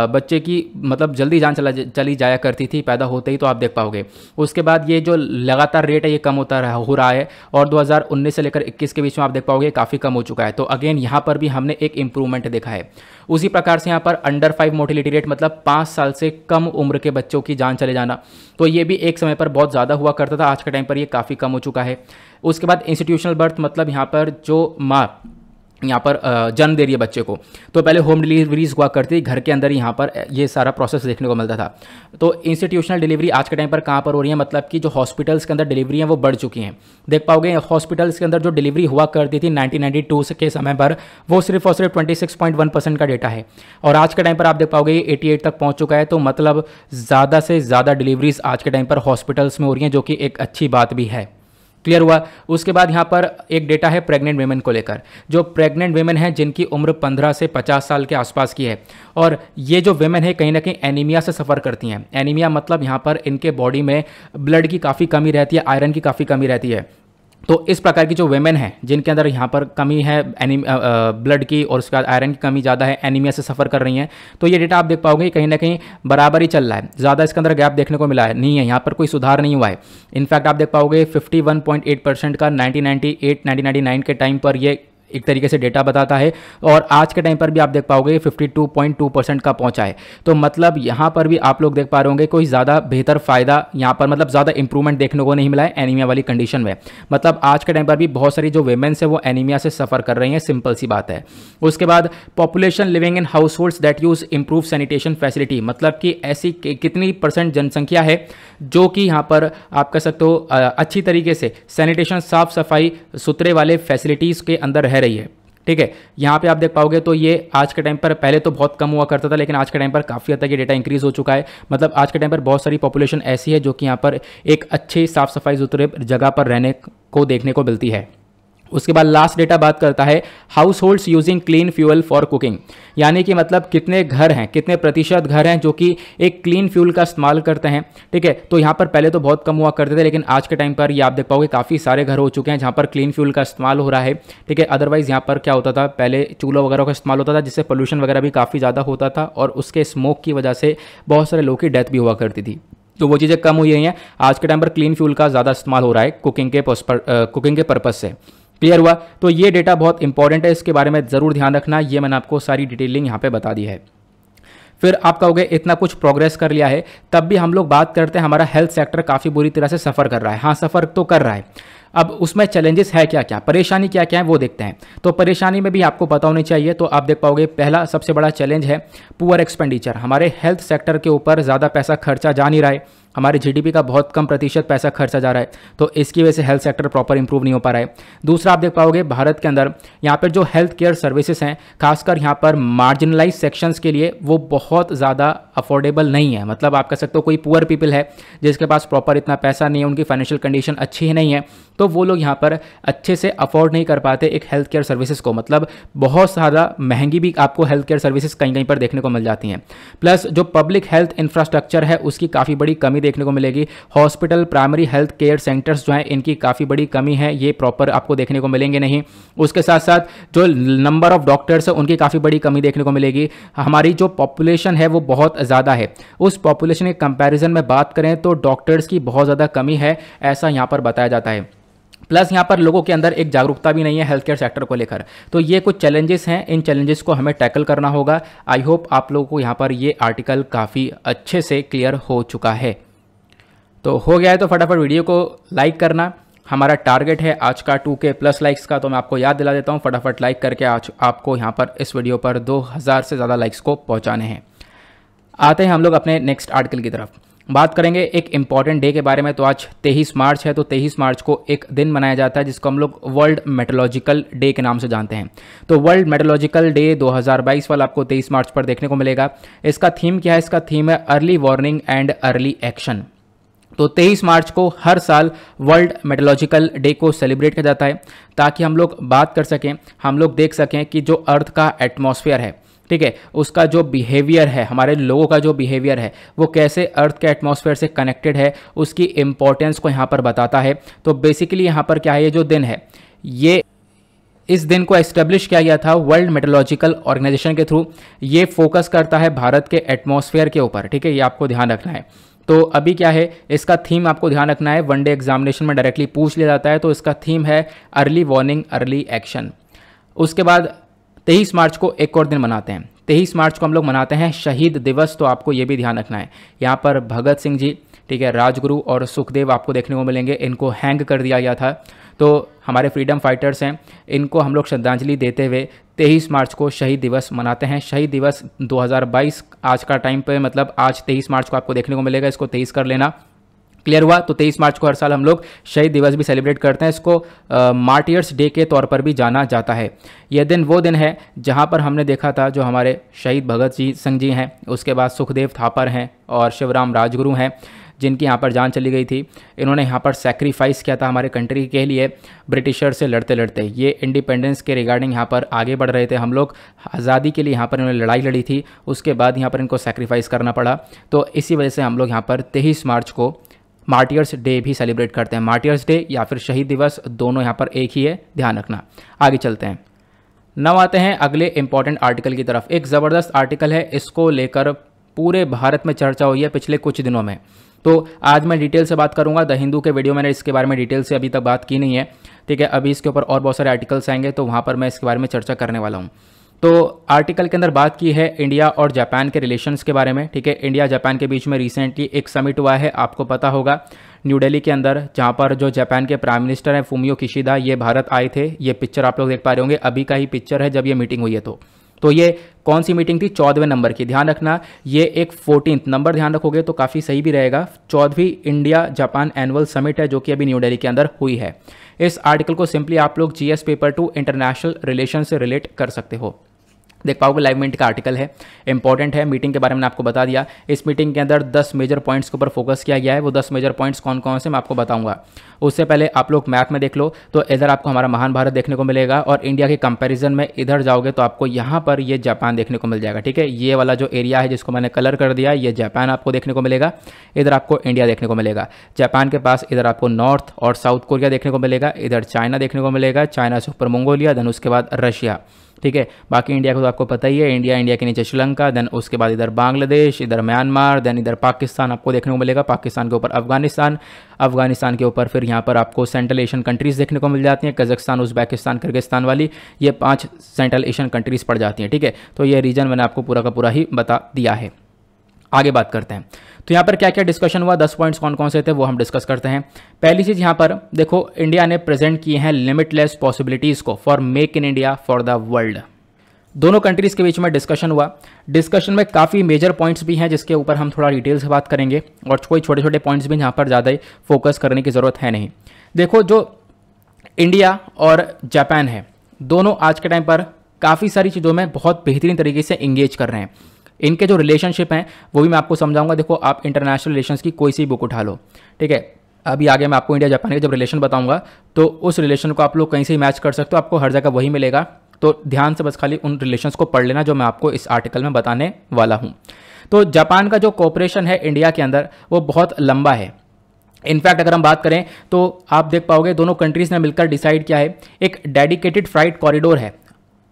बच्चे की मतलब जल्दी जान चली जाया करती थी पैदा होते ही, तो आप देख पाओगे। उसके बाद ये जो लगातार रेट है ये कम हो रहा है, और 2019 से लेकर 21 के बीच में आप देख पाओगे काफ़ी कम हो चुका है। तो अगेन यहाँ पर भी हमने एक इम्प्रूवमेंट देखा है। उसी प्रकार से यहाँ पर अंडर 5 मोर्टेलिटी रेट मतलब 5 साल से कम उम्र के बच्चों की जान चले जाना, तो ये भी एक समय पर बहुत ज़्यादा हुआ करता था, आज के टाइम पर ये काफ़ी कम हो चुका है। उसके बाद इंस्टीट्यूशनल बर्थ मतलब यहाँ पर जो माँ यहाँ पर जन्म दे रही है बच्चे को, तो पहले होम डिलीवरीज हुआ करती थी, घर के अंदर यहाँ पर ये सारा प्रोसेस देखने को मिलता था। तो इंस्टीट्यूशनल डिलीवरी आज के टाइम पर कहाँ पर हो रही है, मतलब कि जो हॉस्पिटल्स के अंदर डिलीवरी है वो बढ़ चुकी हैं। देख पाओगे हॉस्पिटल्स के अंदर जो डिलीवरी हुआ करती थी 1992 के समय पर वो सिर्फ और सिर्फ 26.1% का डेटा है, और आज के टाइम पर आप देख पाओगे 88 तक पहुँच चुका है। तो मतलब ज़्यादा से ज़्यादा डिलीवरीज आज के टाइम पर हॉस्पिटल्स में हो रही हैं, जो कि एक अच्छी बात भी है। क्लियर हुआ। उसके बाद यहाँ पर एक डेटा है प्रेग्नेंट वेमेन को लेकर। जो प्रेग्नेंट वेमेन है जिनकी उम्र 15 से 50 साल के आसपास की है, और ये जो वेमेन है कहीं ना कहीं एनीमिया से सफ़र करती हैं। एनीमिया मतलब यहाँ पर इनके बॉडी में ब्लड की काफ़ी कमी रहती है, आयरन की काफ़ी कमी रहती है। तो इस प्रकार की जो वेमेन है जिनके अंदर यहाँ पर कमी है ब्लड की, और उसके बाद आयरन की कमी ज़्यादा है, एनीमिया से सफ़र कर रही हैं, तो ये डेटा आप देख पाओगे कहीं ना कहीं बराबर ही चल रहा है, ज़्यादा इसके अंदर गैप देखने को मिला है नहीं है, यहाँ पर कोई सुधार नहीं हुआ है। इनफैक्ट आप देख पाओगे 51.8% का 1998-1999 के टाइम पर ये एक तरीके से डेटा बताता है, और आज के टाइम पर भी आप देख पाओगे 52.2% का पहुंचा है। तो मतलब यहाँ पर भी आप लोग देख पा रहे होंगे कोई ज़्यादा बेहतर फ़ायदा यहाँ पर मतलब ज़्यादा इंप्रूवमेंट देखने को नहीं मिला है एनीमिया वाली कंडीशन में। मतलब आज के टाइम पर भी बहुत सारी जो वेमेन्स है वो एनीमिया से सफ़र कर रही हैं, सिंपल सी बात है। उसके बाद population living in house holds that use improve sanitation facility, मतलब कि ऐसी कितनी % जनसंख्या है जो कि यहाँ पर आप कह सकते हो अच्छी तरीके से सैनिटेशन, साफ सफाई सुथरे वाले फैसिलिटीज़ के अंदर रह रही है, ठीक है। यहाँ पे आप देख पाओगे तो ये आज के टाइम पर पहले तो बहुत कम हुआ करता था, लेकिन आज के टाइम पर काफ़ी हद तक ये डेटा इंक्रीज हो चुका है। मतलब आज के टाइम पर बहुत सारी पॉपुलेशन ऐसी है जो कि यहाँ पर एक अच्छे साफ सफाई सुथरे जगह पर रहने को देखने को मिलती है। उसके बाद लास्ट डेटा बात करता है house holds using clean fuel for cooking, यानी कि मतलब कितने घर हैं, कितने प्रतिशत घर हैं जो कि एक क्लीन फ्यूल का इस्तेमाल करते हैं, ठीक है। तो यहाँ पर पहले तो बहुत कम हुआ करते थे, लेकिन आज के टाइम पर ये आप देख पाओगे काफ़ी सारे घर हो चुके हैं जहाँ पर क्लीन फ्यूल का इस्तेमाल हो रहा है, ठीक है। अदरवाइज़ यहाँ पर क्या होता था, पहले चूल्हा वगैरह का इस्तेमाल होता था जिससे पोल्यूशन वगैरह भी काफ़ी ज़्यादा होता था, और उसके स्मोक की वजह से बहुत सारे लोगों की डेथ भी हुआ करती थी। तो वो चीज़ें कम हुई हैं। आज के टाइम पर क्लीन फ्यूल का ज़्यादा इस्तेमाल हो रहा है कुकिंग के पर्पज़ से। क्लियर हुआ। तो ये डेटा बहुत इंपॉर्टेंट है, इसके बारे में ज़रूर ध्यान रखना। ये मैंने आपको सारी डिटेलिंग यहाँ पे बता दी है। फिर आप कहोगे इतना कुछ प्रोग्रेस कर लिया है, तब भी हम लोग बात करते हैं हमारा हेल्थ सेक्टर काफ़ी बुरी तरह से सफ़र कर रहा है। हाँ, सफ़र तो कर रहा है। अब उसमें चैलेंजेस है क्या क्या, परेशानी क्या क्या है वो देखते हैं। तो परेशानी में भी आपको पता होनी चाहिए। तो आप देख पाओगे पहला सबसे बड़ा चैलेंज है पुअर एक्सपेंडिचर। हमारे हेल्थ सेक्टर के ऊपर ज़्यादा पैसा खर्चा जा नहीं रहा है, हमारे जीडीपी का बहुत कम प्रतिशत पैसा खर्चा जा रहा है, तो इसकी वजह से हेल्थ सेक्टर प्रॉपर इंप्रूव नहीं हो पा रहा है। दूसरा आप देख पाओगे भारत के अंदर यहाँ पर जो हेल्थ केयर सर्विसेज हैं, खासकर यहाँ पर मार्जिनलाइज सेक्शंस के लिए वो बहुत ज़्यादा अफोर्डेबल नहीं है। मतलब आप कह सकते हो कोई पुअर पीपल है जिसके पास प्रॉपर इतना पैसा नहीं है, उनकी फाइनेंशियल कंडीशन अच्छी ही नहीं है, तो वो लोग यहाँ पर अच्छे से अफोर्ड नहीं कर पाते एक हेल्थ केयर सर्विसेज को। मतलब बहुत ज़्यादा महंगी भी आपको हेल्थ केयर सर्विसेज कहीं कहीं पर देखने को मिल जाती हैं। प्लस जो पब्लिक हेल्थ इंफ्रास्ट्रक्चर है उसकी काफ़ी बड़ी कमी देखने को मिलेगी। Hospital, primary health care centres जो हैं इनकी काफ़ी बड़ी कमी है, ये प्रॉपर आपको देखने को मिलेंगे नहीं। उसके साथ साथ जो नंबर ऑफ डॉक्टर्स है उनकी काफ़ी बड़ी कमी देखने को मिलेगी। हमारी जो पॉपुलेशन है वो बहुत ज़्यादा है, उस पॉपुलेशन के कंपैरिजन में बात करें तो डॉक्टर्स की बहुत ज़्यादा कमी है, ऐसा यहाँ पर बताया जाता है। प्लस यहाँ पर लोगों के अंदर एक जागरूकता भी नहीं है हेल्थ केयर सेक्टर को लेकर। तो ये कुछ चैलेंजेस हैं, इन चैलेंजेस को हमें टैकल करना होगा। आई होप आप लोगों को यहाँ पर ये आर्टिकल काफ़ी अच्छे से क्लियर हो चुका है। तो हो गया है तो फटाफट वीडियो को लाइक करना। हमारा टारगेट है आज का 2K प्लस लाइक्स का, तो मैं आपको याद दिला देता हूँ, फटाफट लाइक करके आज आपको यहाँ पर इस वीडियो पर 2000 से ज़्यादा लाइक्स को पहुँचाने हैं। आते हैं हम लोग अपने नेक्स्ट आर्टिकल की तरफ। बात करेंगे एक इम्पॉर्टेंट डे के बारे में। तो आज 23 मार्च है, तो 23 मार्च को एक दिन मनाया जाता है जिसको हम लोग वर्ल्ड मेट्रोलॉजिकल डे के नाम से जानते हैं। तो वर्ल्ड मेट्रोलॉजिकल डे 2022 वाला आपको 23 मार्च पर देखने को मिलेगा। इसका थीम क्या है? इसका थीम है early warning and early action. तो 23 मार्च को हर साल वर्ल्ड मेट्रोलॉजिकल डे को सेलिब्रेट किया जाता है ताकि हम लोग बात कर सकें, हम लोग देख सकें कि जो अर्थ का एटमॉस्फेयर है, ठीक है, उसका जो बिहेवियर है, हमारे लोगों का जो बिहेवियर है वो कैसे अर्थ के एटमॉस्फेयर से कनेक्टेड है, उसकी इंपॉर्टेंस को यहाँ पर बताता है। तो बेसिकली यहाँ पर क्या है, ये जो दिन है, ये इस दिन को एस्टेब्लिश किया गया था वर्ल्ड मेट्रोलॉजिकल ऑर्गेनाइजेशन के थ्रू। ये फोकस करता है भारत के एटमॉस्फेयर के ऊपर, ठीक है, ये आपको ध्यान रखना है। तो अभी क्या है, इसका थीम आपको ध्यान रखना है, वनडे एग्जामिनेशन में डायरेक्टली पूछ लिया जाता है। तो इसका थीम है अर्ली वार्निंग अर्ली एक्शन। उसके बाद 23 मार्च को एक और दिन मनाते हैं। 23 मार्च को हम लोग मनाते हैं शहीद दिवस। तो आपको ये भी ध्यान रखना है, यहाँ पर भगत सिंह जी, ठीक है, राजगुरु और सुखदेव आपको देखने को मिलेंगे, इनको हैंग कर दिया गया था। तो हमारे फ्रीडम फाइटर्स हैं, इनको हम लोग श्रद्धांजलि देते हुए 23 मार्च को शहीद दिवस मनाते हैं। शहीद दिवस 2022 आज का टाइम पे, मतलब आज 23 मार्च को आपको देखने को मिलेगा, इसको 23 कर लेना। क्लियर हुआ? तो 23 मार्च को हर साल हम लोग शहीद दिवस भी सेलिब्रेट करते हैं। इसको मार्टियर्स डे के तौर पर भी जाना जाता है। यह दिन वो दिन है जहां पर हमने देखा था जो हमारे शहीद भगत सिंह जी हैं, उसके बाद सुखदेव थापर हैं और शिवराम राजगुरु हैं, जिनकी यहाँ पर जान चली गई थी। इन्होंने यहाँ पर सेक्रीफाइस किया था हमारे कंट्री के लिए, ब्रिटिशर से लड़ते लड़ते। ये इंडिपेंडेंस के रिगार्डिंग यहाँ पर आगे बढ़ रहे थे, हम लोग आज़ादी के लिए यहाँ पर इन्होंने लड़ाई लड़ी थी, उसके बाद यहाँ पर इनको सेक्रीफाइस करना पड़ा। तो इसी वजह से हम लोग यहाँ पर 23 मार्च को मार्टियर्स डे भी सेलिब्रेट करते हैं। मार्टियर्स डे या फिर शहीद दिवस, दोनों यहाँ पर एक ही है, ध्यान रखना। आगे चलते हैं, नव आते हैं अगले इंपॉर्टेंट आर्टिकल की तरफ। एक ज़बरदस्त आर्टिकल है, इसको लेकर पूरे भारत में चर्चा हुई है पिछले कुछ दिनों में। तो आज मैं डिटेल से बात करूंगा। द हिंदू के वीडियो मैंने इसके बारे में डिटेल से अभी तक बात की नहीं है, ठीक है। अभी इसके ऊपर और बहुत सारे आर्टिकल्स आएंगे तो वहाँ पर मैं इसके बारे में चर्चा करने वाला हूँ। तो आर्टिकल के अंदर बात की है इंडिया और जापान के रिलेशंस के बारे में, ठीक है। इंडिया जापान के बीच में रिसेंटली एक समिट हुआ है, आपको पता होगा, न्यू दिल्ली के अंदर, जहाँ पर जो जापान के प्राइम मिनिस्टर हैं फूमियो किशिदा, ये भारत आए थे। ये पिक्चर आप लोग देख पा रहे होंगे, अभी का ही पिक्चर है जब ये मीटिंग हुई है। तो ये कौन सी मीटिंग थी? 14वें नंबर की। ध्यान रखना, ये एक 14th नंबर ध्यान रखोगे तो काफ़ी सही भी रहेगा। 14वीं इंडिया जापान एनुअल समिट है जो कि अभी न्यू दिल्ली के अंदर हुई है। इस आर्टिकल को सिंपली आप लोग GS पेपर 2 इंटरनेशनल रिलेशन से रिलेट कर सकते हो। देख पाओगे, लाइव मिनट का आर्टिकल है, इंपॉर्टेंट है। मीटिंग के बारे में आपको बता दिया। इस मीटिंग के अंदर 10 मेजर पॉइंट्स के ऊपर फोकस किया गया है। वो 10 मेजर पॉइंट्स कौन कौन से मैं आपको बताऊंगा। उससे पहले आप लोग मैप में देख लो, तो इधर आपको हमारा महान भारत देखने को मिलेगा और इंडिया के कंपैरिजन में इधर जाओगे तो आपको यहाँ पर ये जापान देखने को मिल जाएगा, ठीक है। ये वाला जो एरिया है जिसको मैंने कलर कर दिया, ये जापान आपको देखने को मिलेगा। इधर आपको इंडिया देखने को मिलेगा। जापान के पास इधर आपको नॉर्थ और साउथ कोरिया देखने को मिलेगा। इधर चाइना देखने को मिलेगा, चाइना से ऊपर मंगोलिया, देन उसके बाद रशिया, ठीक है। बाकी इंडिया को तो आपको पता ही है, इंडिया के नीचे श्रीलंका, देन उसके बाद इधर बांग्लादेश, इधर म्यांमार, देन इधर पाकिस्तान आपको देखने को मिलेगा। पाकिस्तान के ऊपर अफगानिस्तान के ऊपर फिर यहाँ पर आपको सेंट्रल एशियन कंट्रीज़ देखने को मिल जाती हैं, कजाकिस्तान, उज़्बेकिस्तान, किर्गिस्तान वाली, ये 5 सेंट्रल एशियन कंट्रीज़ पड़ जाती हैं, ठीक है। तो ये रीजन मैंने आपको पूरा का पूरा ही बता दिया है। आगे बात करते हैं, तो यहाँ पर क्या क्या डिस्कशन हुआ, 10 पॉइंट्स कौन कौन से थे वो हम डिस्कस करते हैं। पहली चीज़ यहाँ पर देखो, इंडिया ने प्रेजेंट किए हैं लिमिटलेस पॉसिबिलिटीज़ को for make in India for the world. दोनों कंट्रीज़ के बीच में डिस्कशन हुआ। डिस्कशन में काफ़ी मेजर पॉइंट्स भी हैं जिसके ऊपर हम थोड़ा डिटेल से बात करेंगे, और कोई छोटे छोटे पॉइंट्स भी यहाँ पर ज़्यादा फोकस करने की ज़रूरत है नहीं। देखो, जो इंडिया और जापान है, दोनों आज के टाइम पर काफ़ी सारी चीज़ों में बहुत बेहतरीन तरीके से इंगेज कर रहे हैं। इनके जो रिलेशनशिप हैं वो भी मैं आपको समझाऊंगा। देखो, आप इंटरनेशनल रिलेशंस की कोई सी बुक उठा लो, ठीक है। अभी आगे मैं आपको इंडिया जापान के जब रिलेशन बताऊंगा तो उस रिलेशन को आप लोग कहीं से ही मैच कर सकते हो, आपको हर जगह वही मिलेगा। तो ध्यान से बस खाली उन रिलेशंस को पढ़ लेना जो मैं आपको इस आर्टिकल में बताने वाला हूं। तो जापान का जो कोऑपरेशन है इंडिया के अंदर वो बहुत लंबा है। इनफैक्ट अगर हम बात करें तो आप देख पाओगे दोनों कंट्रीज ने मिलकर डिसाइड किया है, एक डेडिकेटेड फ्राइट कॉरिडोर है,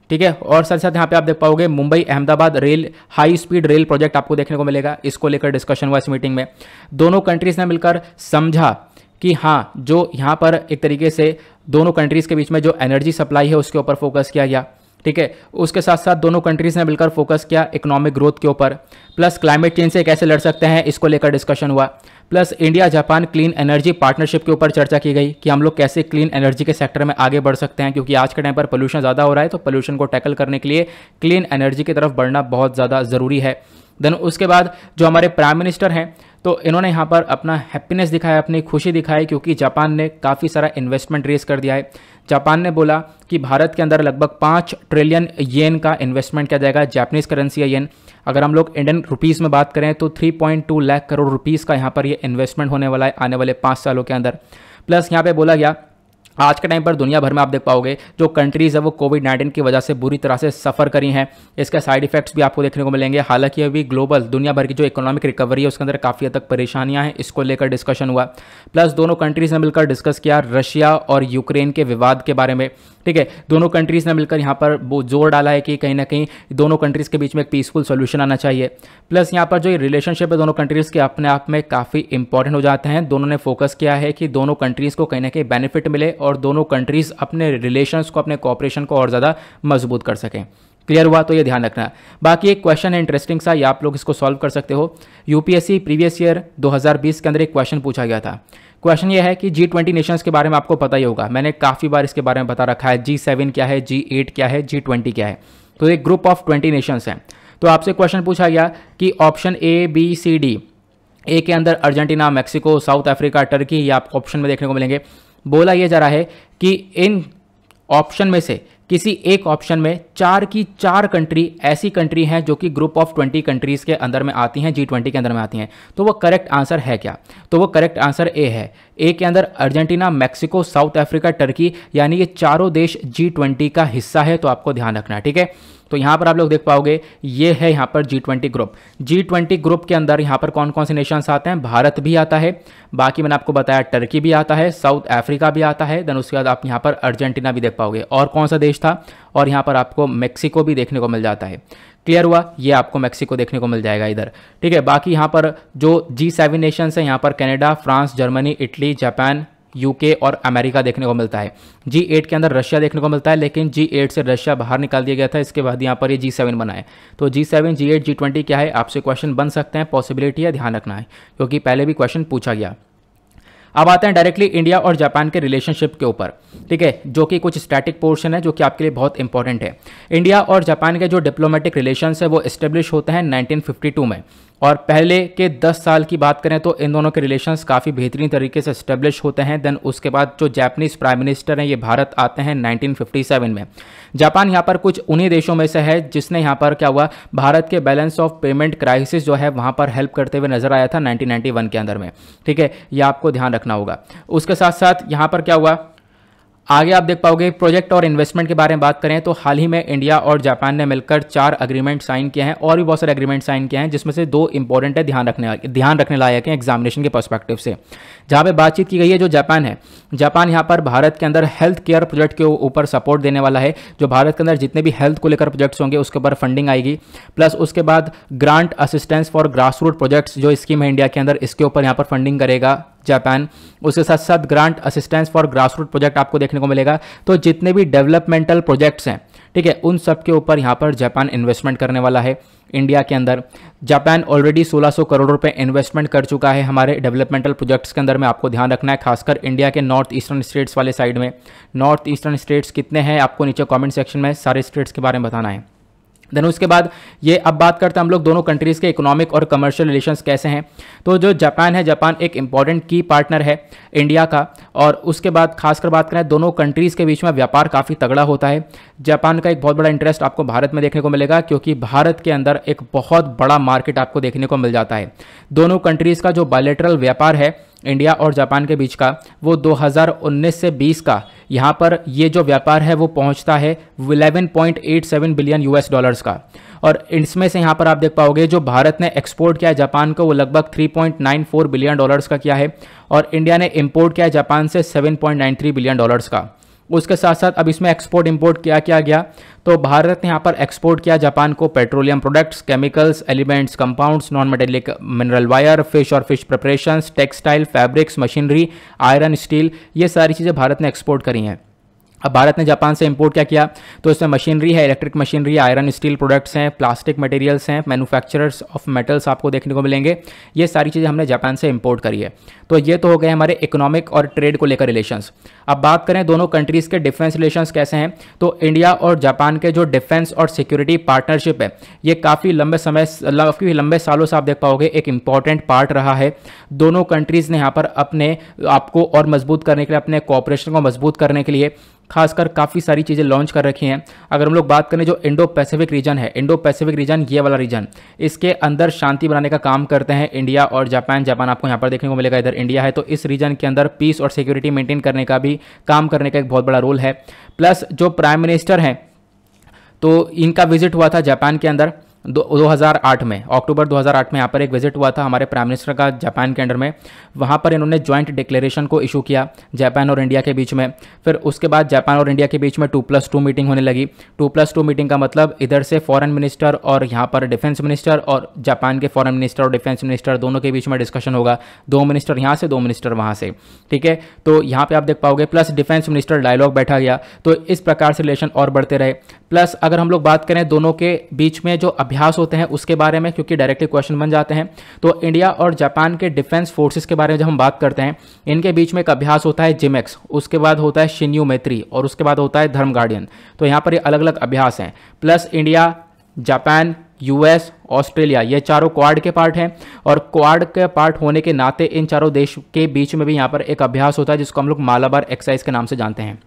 ठीक है। और साथ साथ यहाँ पे आप देख पाओगे Mumbai Ahmedabad rail high speed rail project आपको देखने को मिलेगा। इसको लेकर डिस्कशन हुआ इस मीटिंग में। दोनों कंट्रीज ने मिलकर समझा कि हाँ, जो यहाँ पर एक तरीके से दोनों कंट्रीज़ के बीच में जो एनर्जी सप्लाई है उसके ऊपर फोकस किया गया, ठीक है। उसके साथ साथ दोनों कंट्रीज़ ने मिलकर फोकस किया इकोनॉमिक ग्रोथ के ऊपर, प्लस क्लाइमेट चेंज से कैसे लड़ सकते हैं इसको लेकर डिस्कशन हुआ, plus India Japan clean energy partnership के ऊपर चर्चा की गई कि हम लोग कैसे क्लीन एनर्जी के सेक्टर में आगे बढ़ सकते हैं, क्योंकि आज के टाइम पर पोल्यूशन ज़्यादा हो रहा है, तो पोल्यूशन को टैकल करने के लिए क्लीन एनर्जी की तरफ बढ़ना बहुत ज़्यादा ज़रूरी है। देन उसके बाद जो हमारे प्राइम मिनिस्टर हैं, तो इन्होंने यहाँ पर अपना हैप्पीनेस दिखाया, अपनी खुशी दिखाई, क्योंकि जापान ने काफ़ी सारा इन्वेस्टमेंट रेज कर दिया है। जापान ने बोला कि भारत के अंदर लगभग 5 ट्रिलियन येन का इन्वेस्टमेंट किया जाएगा। जापानीज करेंसी है येन, अगर हम लोग इंडियन रुपीज़ में बात करें तो 3.2 लाख करोड़ रुपीज़ का यहाँ पर ये इन्वेस्टमेंट होने वाला है आने वाले 5 सालों के अंदर। प्लस यहाँ पे बोला गया आज के टाइम पर दुनिया भर में आप देख पाओगे जो कंट्रीज़ है वो कोविड-19 की वजह से बुरी तरह से सफ़र करी हैं, इसके साइड इफेक्ट्स भी आपको देखने को मिलेंगे। हालांकि अभी ग्लोबल दुनिया भर की जो इकोनॉमिक रिकवरी है उसके अंदर काफ़ी हद तक परेशानियां हैं, इसको लेकर डिस्कशन हुआ। प्लस दोनों कंट्रीज़ ने मिलकर डिस्कस किया रशिया और यूक्रेन के विवाद के बारे में, ठीक है। दोनों कंट्रीज़ ने मिलकर यहाँ पर वो जोर डाला है कि कहीं ना कहीं दोनों कंट्रीज़ के बीच में एक पीसफुल सोल्यूशन आना चाहिए। प्लस यहाँ पर जो ये रिलेशनशिप है दोनों कंट्रीज़ के अपने आप में काफ़ी इंपॉर्टेंट हो जाते हैं। दोनों ने फोकस किया है कि दोनों कंट्रीज़ को कहीं ना कहीं बेनिफिट मिले और दोनों कंट्रीज़ अपने रिलेशंस को, अपने कोऑपरेशन को और ज़्यादा मजबूत कर सकें। क्लियर हुआ? तो ये ध्यान रखना। बाकी एक क्वेश्चन है इंटरेस्टिंग सा, ये आप लोग इसको सॉल्व कर सकते हो। यूपीएससी प्रीवियस ईयर 2020 के अंदर एक क्वेश्चन पूछा गया था। क्वेश्चन ये है कि G20 नेशंस के बारे में आपको पता ही होगा, मैंने काफ़ी बार इसके बारे में बता रखा है। G7 क्या है, G8 क्या है, G20 क्या है। तो एक ग्रुप ऑफ 20 नेशंस हैं। तो आपसे क्वेश्चन पूछा गया कि option A, B, C, D, ए के अंदर Argentina, Mexico, south Africa, Turkey, ये आपको ऑप्शन में देखने को मिलेंगे। बोला यह जा रहा है कि इन ऑप्शन में से किसी एक ऑप्शन में 4 की 4 कंट्री ऐसी कंट्री हैं जो कि ग्रुप ऑफ 20 कंट्रीज़ के अंदर में आती हैं, G20 के अंदर में आती हैं। तो वो करेक्ट आंसर है क्या? तो वो करेक्ट आंसर ए है। ए के अंदर Argentina, Mexico, south Africa, Turkey, यानी ये चारों देश G20 का हिस्सा है। तो आपको ध्यान रखना है, ठीक है। तो यहाँ पर आप लोग देख पाओगे ये है यहाँ पर G20 ग्रुप। G20 ग्रुप के अंदर यहाँ पर कौन कौन से नेशंस आते हैं? भारत भी आता है, बाकी मैंने आपको बताया टर्की भी आता है, साउथ अफ्रीका भी आता है, देन उसके बाद आप यहाँ पर अर्जेंटीना भी देख पाओगे। और कौन सा देश था? और यहाँ पर आपको मैक्सिको भी देखने को मिल जाता है। क्लियर हुआ? ये आपको मैक्सिको देखने को मिल जाएगा इधर, ठीक है। बाकी यहाँ पर जो G7 नेशंस हैं, यहाँ पर Canada, France, Germany, Italy, Japan, UK और अमेरिका देखने को मिलता है। G8 के अंदर रशिया देखने को मिलता है, लेकिन G8 से रशिया बाहर निकाल दिया गया था, इसके बाद यहाँ पर ये G7 बना है। तो G7, G8, G20 क्या है? आपसे क्वेश्चन बन सकते हैं, पॉसिबिलिटी है, ध्यान रखना है, क्योंकि पहले भी क्वेश्चन पूछा गया। अब आते हैं डायरेक्टली इंडिया और जापान के रिलेशनशिप के ऊपर, ठीक है, जो कि कुछ स्टैटिक पोर्शन है जो कि आपके लिए बहुत इंपॉर्टेंट है। इंडिया और जापान के जो डिप्लोमेटिक रिलेशंस है वो इस्टेब्लिश होते हैं 1952 में, और पहले के 10 साल की बात करें तो इन दोनों के रिलेशंस काफ़ी बेहतरीन तरीके से इस्टेब्लिश होते हैं। देन उसके बाद जो जापानीज प्राइम मिनिस्टर हैं ये भारत आते हैं 1957 में। जापान यहाँ पर कुछ उन्हीं देशों में से है जिसने यहाँ पर क्या हुआ, भारत के बैलेंस ऑफ पेमेंट क्राइसिस जो है वहाँ पर हेल्प करते हुए नजर आया था 1991 के अंदर में, ठीक है। ये आपको ध्यान रखना होगा। उसके साथ साथ यहाँ पर क्या हुआ, आगे आप देख पाओगे प्रोजेक्ट और इन्वेस्टमेंट के बारे में बात करें तो हाल ही में इंडिया और जापान ने मिलकर 4 एग्रीमेंट साइन किए हैं, और भी बहुत सारे एग्रीमेंट साइन किए हैं, जिसमें से 2 इंपॉर्टेंट है, ध्यान रखने लायक है एग्जामिनेशन के पर्सपेक्टिव से। जहाँ पे बातचीत की गई है, जो जापान है, जापान यहाँ पर भारत के अंदर हेल्थ केयर प्रोजेक्ट के ऊपर सपोर्ट देने वाला है। जो भारत के अंदर जितने भी हेल्थ को लेकर प्रोजेक्ट्स होंगे उसके ऊपर फंडिंग आएगी। प्लस उसके बाद grant assistance for grass root projects जो स्कीम है इंडिया के अंदर, इसके ऊपर यहाँ पर फंडिंग करेगा जापान। उसके साथ साथ grant assistance for grass root project आपको देखने को मिलेगा। तो जितने भी डेवलपमेंटल प्रोजेक्ट्स हैं, ठीक है, उन सब के ऊपर यहाँ पर जापान इन्वेस्टमेंट करने वाला है इंडिया के अंदर। जापान ऑलरेडी 1600 करोड़ रुपए इन्वेस्टमेंट कर चुका है हमारे डेवलपमेंटल प्रोजेक्ट्स के अंदर में। आपको ध्यान रखना है, खासकर इंडिया के नॉर्थ ईस्टर्न स्टेट्स वाले साइड में। नॉर्थ ईस्टर्न स्टेट्स कितने हैं आपको नीचे कमेंट सेक्शन में सारे स्टेट्स के बारे में बताना है। देन उसके बाद ये अब बात करते हैं हम लोग दोनों कंट्रीज़ के इकोनॉमिक और कमर्शियल रिलेशंस कैसे हैं। तो जो जापान है, जापान एक इंपॉर्टेंट की पार्टनर है इंडिया का, और उसके बाद खासकर बात करें दोनों कंट्रीज़ के बीच में व्यापार काफ़ी तगड़ा होता है। जापान का एक बहुत बड़ा इंटरेस्ट आपको भारत में देखने को मिलेगा, क्योंकि भारत के अंदर एक बहुत बड़ा मार्केट आपको देखने को मिल जाता है। दोनों कंट्रीज़ का जो बायलैटरल व्यापार है इंडिया और जापान के बीच का, वो 2019 से 20 का यहाँ पर ये जो व्यापार है वो पहुँचता है 11.87 बिलियन US डॉलर्स का। और इसमें से यहाँ पर आप देख पाओगे जो भारत ने एक्सपोर्ट किया है जापान को वो लगभग 3.94 बिलियन डॉलर्स का किया है, और इंडिया ने इंपोर्ट किया है जापान से 7.93 बिलियन डॉलर्स का। उसके साथ साथ अब इसमें एक्सपोर्ट इंपोर्ट क्या किया गया, तो भारत ने यहाँ पर एक्सपोर्ट किया जापान को petroleum products, chemicals, elements, compounds, non metallic mineral wire, fish और fish preparations, textile, fabrics, machinery, iron, steel, ये सारी चीज़ें भारत ने एक्सपोर्ट करी हैं। अब भारत ने जापान से इंपोर्ट क्या किया, तो इसमें मशीनरी है, electric machinery, iron steel products हैं, प्लास्टिक मटेरियल्स हैं, मैन्युफैक्चरर्स ऑफ मेटल्स आपको देखने को मिलेंगे। ये सारी चीज़ें हमने जापान से इंपोर्ट करी है। तो ये तो हो गए हमारे इकोनॉमिक और ट्रेड को लेकर रिलेशंस। अब बात करें दोनों कंट्रीज़ के डिफेंस रिलेशंस कैसे हैं, तो इंडिया और जापान के जो डिफेंस और सिक्योरिटी पार्टनरशिप है, ये काफ़ी लंबे सालों से आप देख पाओगे एक इंपॉर्टेंट पार्ट रहा है। दोनों कंट्रीज़ ने यहाँ पर अपने आपको और मजबूत करने के लिए, अपने कॉपरेशन को मजबूत करने के लिए खासकर काफ़ी सारी चीज़ें लॉन्च कर रखी हैं। अगर हम लोग बात करें जो इंडो पैसिफिक रीजन है, इंडो पैसिफिक रीजन ये वाला रीजन, इसके अंदर शांति बनाने का काम करते हैं इंडिया और जापान। जापान आपको यहाँ पर देखने को मिलेगा, इधर इंडिया है, तो इस रीजन के अंदर पीस और सिक्योरिटी मेंटेन करने का भी काम करने का एक बहुत बड़ा रोल है। प्लस जो प्राइम मिनिस्टर हैं, तो इनका विजिट हुआ था जापान के अंदर 2008 में, अक्टूबर 2008 में यहाँ पर एक विजिट हुआ था हमारे प्राइम मिनिस्टर का जापान के अंडर में। वहाँ पर इन्होंने जॉइंट डिक्लेरेशन को इशू किया जापान और इंडिया के बीच में। फिर उसके बाद जापान और इंडिया के बीच में 2+2 मीटिंग होने लगी। 2+2 मीटिंग का मतलब इधर से फॉरेन मिनिस्टर और यहाँ पर डिफेंस मिनिस्टर, और जापान के फॉरेन मिनिस्टर और डिफेंस मिनिस्टर दोनों के बीच में डिस्कशन होगा। 2 मिनिस्टर यहाँ से, 2 मिनिस्टर वहाँ से, ठीक है। तो यहाँ पर आप देख पाओगे, प्लस डिफेंस मिनिस्टर डायलॉग बैठा गया, तो इस प्रकार से रिलेशन और बढ़ते रहे। प्लस अगर हम लोग बात करें दोनों के बीच में जो अभ्यास होते हैं उसके बारे में, क्योंकि डायरेक्टली क्वेश्चन बन जाते हैं, तो इंडिया और जापान के डिफेंस फोर्सेस के बारे में जब हम बात करते हैं, इनके बीच में एक अभ्यास होता है जिमेक्स, उसके बाद होता है शिन्यू मैत्री, और उसके बाद होता है धर्म गार्डियन। तो यहाँ पर ये अलग अलग अभ्यास हैं। Plus India, Japan, US, Australia, ये चारों क्वाड के पार्ट हैं, और क्वाड के पार्ट होने के नाते इन चारों देश के बीच में भी यहाँ पर एक अभ्यास होता है जिसको हम लोग मालाबार एक्सरसाइज के नाम से जानते हैं।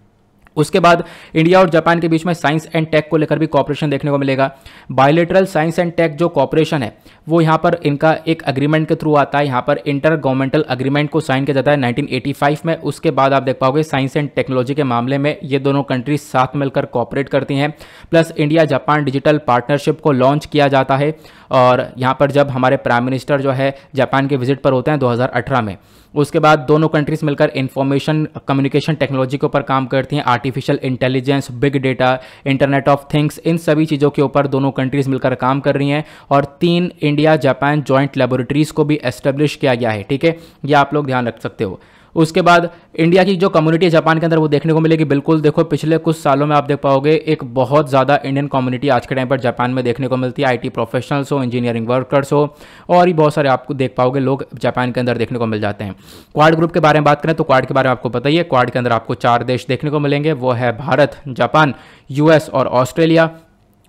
उसके बाद इंडिया और जापान के बीच में साइंस एंड टेक को लेकर भी कॉपरेशन देखने को मिलेगा। बायलैटरल साइंस एंड टेक जो कॉपरेशन है वो यहाँ पर इनका एक अग्रीमेंट के थ्रू आता है। यहाँ पर इंटर गवर्नमेंटल अग्रीमेंट को साइन किया जाता है 1985 में। उसके बाद आप देख पाओगे साइंस एंड टेक्नोलॉजी के मामले में ये दोनों कंट्रीज साथ मिलकर कॉपरेट करती हैं। Plus India Japan digital partnership को लॉन्च किया जाता है, और यहाँ पर जब हमारे प्राइम मिनिस्टर जो है जापान के विजिट पर होते हैं 2018 में, उसके बाद दोनों कंट्रीज मिलकर इंफॉर्मेशन कम्युनिकेशन टेक्नोलॉजी के ऊपर काम करती हैं। Artificial intelligence, big data, internet of things, इन सभी चीज़ों के ऊपर दोनों कंट्रीज मिलकर काम कर रही हैं। और 3 इंडिया जापान जॉइंट लेबोरेटरीज को भी एस्टेब्लिश किया गया है, ठीक है, यह आप लोग ध्यान रख सकते हो। उसके बाद इंडिया की जो कम्युनिटी है जापान के अंदर वो देखने को मिलेगी। बिल्कुल देखो, पिछले कुछ सालों में आप देख पाओगे एक बहुत ज़्यादा इंडियन कम्युनिटी आज के टाइम पर जापान में देखने को मिलती है। आईटी प्रोफेशनल्स हो, इंजीनियरिंग वर्कर्स हो, और भी बहुत सारे आपको देख पाओगे लोग जापान के अंदर देखने को मिल जाते हैं। क्वाड ग्रुप के बारे में बात करें तो क्वाड के बारे में आपको पता ही है। क्वाड के अंदर आपको 4 देश देखने को मिलेंगे, वो है भारत, जापान, यूएस और ऑस्ट्रेलिया।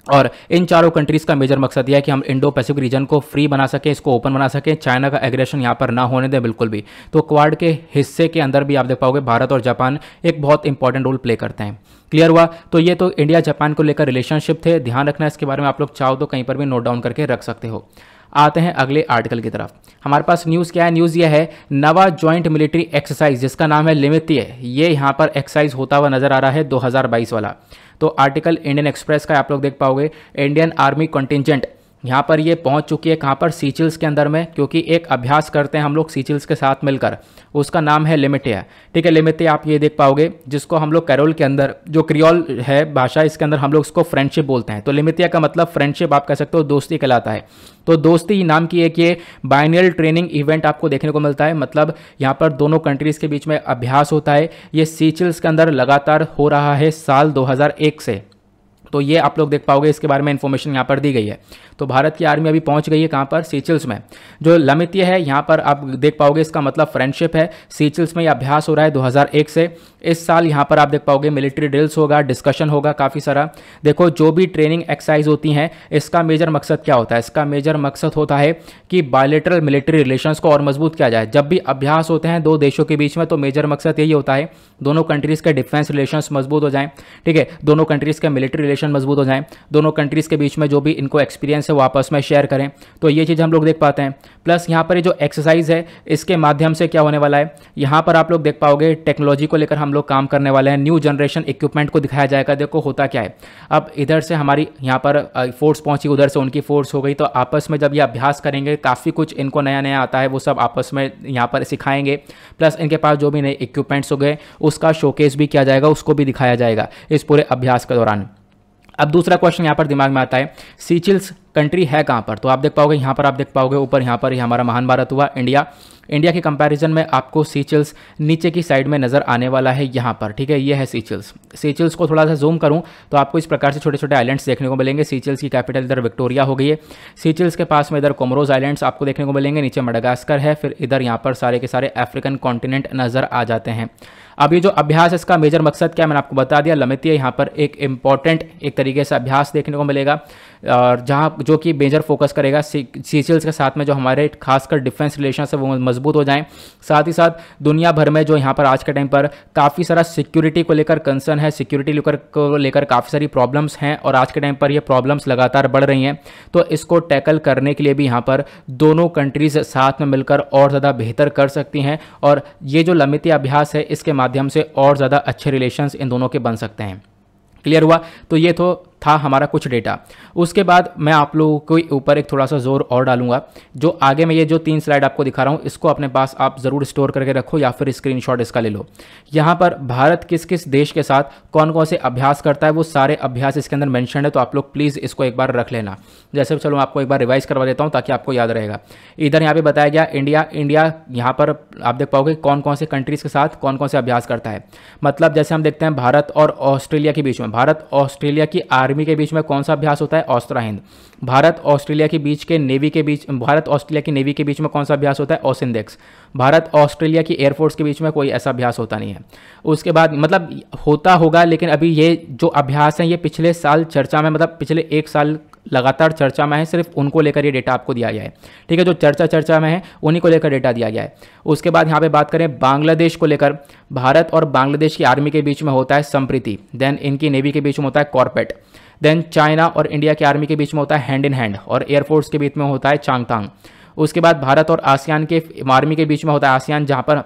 और इन चारों कंट्रीज़ का मेजर मकसद यह है कि हम इंडो पैसिफिक रीजन को फ्री बना सकें, इसको ओपन बना सकें, चाइना का एग्रेशन यहाँ पर ना होने दें बिल्कुल भी। तो क्वाड के हिस्से के अंदर भी आप देख पाओगे भारत और जापान एक बहुत इंपॉर्टेंट रोल प्ले करते हैं। क्लियर हुआ? तो ये तो इंडिया जापान को लेकर रिलेशनशिप थे, ध्यान रखना इसके बारे में। आप लोग चाहो तो कहीं पर भी नोट डाउन करके रख सकते हो। आते हैं अगले आर्टिकल की तरफ। हमारे पास न्यूज़ क्या है? न्यूज़ ये है नवा जॉइंट मिलिट्री एक्सरसाइज जिसका नाम है लिमितीय, ये यहाँ पर एक्सरसाइज होता हुआ नजर आ रहा है 2022 वाला। तो आर्टिकल इंडियन एक्सप्रेस का आप लोग देख पाओगे। इंडियन आर्मी कंटिजेंट यहाँ पर ये पहुँच चुकी है, कहाँ पर? सीचिल्स के अंदर में, क्योंकि एक अभ्यास करते हैं हम लोग सीचिल्स के साथ मिलकर, उसका नाम है लिमितीय, ठीक है। लिमितीय आप ये देख पाओगे, जिसको हम लोग कैरोल के अंदर जो क्रियोल है भाषा, इसके अंदर हम लोग उसको फ्रेंडशिप बोलते हैं। तो लिमितीय का मतलब फ्रेंडशिप आप कह सकते हो, दोस्ती कहलाता है। तो दोस्ती नाम की एक ये बाइनरियल ट्रेनिंग इवेंट आपको देखने को मिलता है, मतलब यहाँ पर दोनों कंट्रीज़ के बीच में अभ्यास होता है। ये सीचिल्स के अंदर लगातार हो रहा है साल 2001 से। तो ये आप लोग देख पाओगे, इसके बारे में इंफॉर्मेशन यहाँ पर दी गई है। तो भारत की आर्मी अभी पहुँच गई है कहाँ पर? सीचिल्स में। जो लिमितीय है यहाँ पर आप देख पाओगे, इसका मतलब फ्रेंडशिप है। सीचिल्स में ये अभ्यास हो रहा है 2001 से। इस साल यहाँ पर आप देख पाओगे मिलिट्री ड्रिल्स होगा, डिस्कशन होगा काफ़ी सारा। देखो, जो भी ट्रेनिंग एक्सरसाइज होती हैं, इसका मेजर मकसद क्या होता है? इसका मेजर मकसद होता है कि बायलैटरल मिलिट्री रिलेशंस को और मजबूत किया जाए। जब भी अभ्यास होते हैं दो देशों के बीच में, तो मेजर मकसद यही होता है दोनों कंट्रीज़ के डिफेंस रिलेशंस मजबूत हो जाएं, ठीक है, दोनों कंट्रीज़ के मिलिट्री रिलेशन रिलेशन मजबूत हो जाएं, दोनों कंट्रीज़ के बीच में जो भी इनको एक्सपीरियंस है वो आपस में शेयर करें। तो ये चीज़ हम लोग देख पाते हैं। प्लस यहाँ पर ये जो एक्सरसाइज है इसके माध्यम से क्या होने वाला है, यहाँ पर आप लोग देख पाओगे टेक्नोलॉजी को लेकर हम लोग काम करने वाले हैं, न्यू जनरेशन इक्विपमेंट को दिखाया जाएगा। देखो होता क्या है, अब इधर से हमारी यहाँ पर फोर्स पहुंची, उधर से उनकी फोर्स हो गई, तो आपस में जब ये अभ्यास करेंगे काफ़ी कुछ इनको नया नया आता है वो सब आपस में यहाँ पर सिखाएंगे। प्लस इनके पास जो भी नए इक्विपमेंट्स हो गए उसका शोकेस भी किया जाएगा, उसको भी दिखाया जाएगा इस पूरे अभ्यास के दौरान। अब दूसरा क्वेश्चन यहाँ पर दिमाग में आता है, सीचिल्स कंट्री है कहाँ पर? तो आप देख पाओगे यहाँ पर, आप देख पाओगे ऊपर यहाँ पर हमारा महान भारत हुआ इंडिया। इंडिया के कंपैरिजन में आपको सीचिल्स नीचे की साइड में नज़र आने वाला है यहाँ पर, ठीक है। ये है सीचिल्स। सीचिल्स को थोड़ा सा जूम करूँ तो आपको इस प्रकार से छोटे छोटे आइलैंड्स देखने को मिलेंगे। सीचिल्स की कैपिटल इधर विक्टोरिया हो गई है। सीचिल्स के पास में इधर कोमोरोस आइलैंड्स आपको देखने को मिलेंगे, नीचे मडागास्कर है, फिर इधर यहाँ पर सारे के सारे अफ्रीकन कॉन्टिनेंट नज़र आ जाते हैं। अब ये जो अभ्यास है इसका मेजर मकसद क्या है मैंने आपको बता दिया। लमितीय यहाँ पर एक इंपॉर्टेंट एक तरीके से अभ्यास देखने को मिलेगा, और जहाँ जो कि मेजर फोकस करेगा सीचिल्स के साथ में जो हमारे खासकर डिफेंस रिलेशन है वो मजबूत हो जाएं। साथ ही साथ दुनिया भर में जो यहाँ पर आज के टाइम पर काफ़ी सारा सिक्योरिटी को लेकर कंसर्न है, सिक्योरिटी को लेकर काफ़ी सारी प्रॉब्लम्स हैं, और आज के टाइम पर ये प्रॉब्लम्स लगातार बढ़ रही हैं। तो इसको टैकल करने के लिए भी यहाँ पर दोनों कंट्रीज साथ में मिलकर और ज़्यादा बेहतर कर सकती हैं, और ये जो लमितीय अभ्यास है इसके माध्यम से और ज़्यादा अच्छे रिलेशंस इन दोनों के बन सकते हैं। क्लियर हुआ? तो ये तो था हमारा कुछ डेटा। उसके बाद मैं आप लोगों के ऊपर एक थोड़ा सा जोर और डालूंगा। जो आगे मैं ये जो 3 स्लाइड आपको दिखा रहा हूँ इसको अपने पास आप ज़रूर स्टोर करके रखो या फिर स्क्रीनशॉट इसका ले लो। यहाँ पर भारत किस किस देश के साथ कौन कौन से अभ्यास करता है वो सारे अभ्यास इसके अंदर मेंशन है, तो आप लोग प्लीज़ इसको एक बार रख लेना। जैसे चलो मैं आपको एक बार रिवाइज करवा देता हूँ ताकि आपको याद रहेगा। इधर यहाँ पे बताया गया इंडिया यहाँ पर आप देख पाओगे कौन कौन से कंट्रीज़ के साथ कौन कौन से अभ्यास करता है। मतलब जैसे हम देखते हैं भारत और ऑस्ट्रेलिया के बीच में, भारत ऑस्ट्रेलिया की आर्मी के बीच में कौन सा अभ्यास होता है? ऑस्ट्रा हिंद। भारत ऑस्ट्रेलिया के बीच के नेवी के बीच, भारत ऑस्ट्रेलिया की नेवी के बीच में कौन सा अभ्यास होता है? ओसिंडेक्स। भारत ऑस्ट्रेलिया की एयरफोर्स के बीच में कोई ऐसा अभ्यास होता नहीं है। उसके बाद मतलब होता होगा, लेकिन अभी ये जो अभ्यास हैं ये पिछले साल चर्चा में, मतलब पिछले 1 साल लगातार चर्चा में है, सिर्फ उनको लेकर ये डेटा आपको दिया गया है, ठीक है। जो चर्चा में है उन्हीं को लेकर डेटा दिया गया है। उसके बाद यहाँ पे बात करें बांग्लादेश को लेकर, भारत और बांग्लादेश की आर्मी के बीच में होता है संप्रीति, देन इनकी नेवी के बीच में होता है कॉर्पेट, देन चाइना और इंडिया की आर्मी के बीच में होता है हैंड इन हैंड, और एयरफोर्स के बीच में होता है चांगतांग। उसके बाद भारत और आसियान के आर्मी के बीच में होता है आसियान, जहाँ पर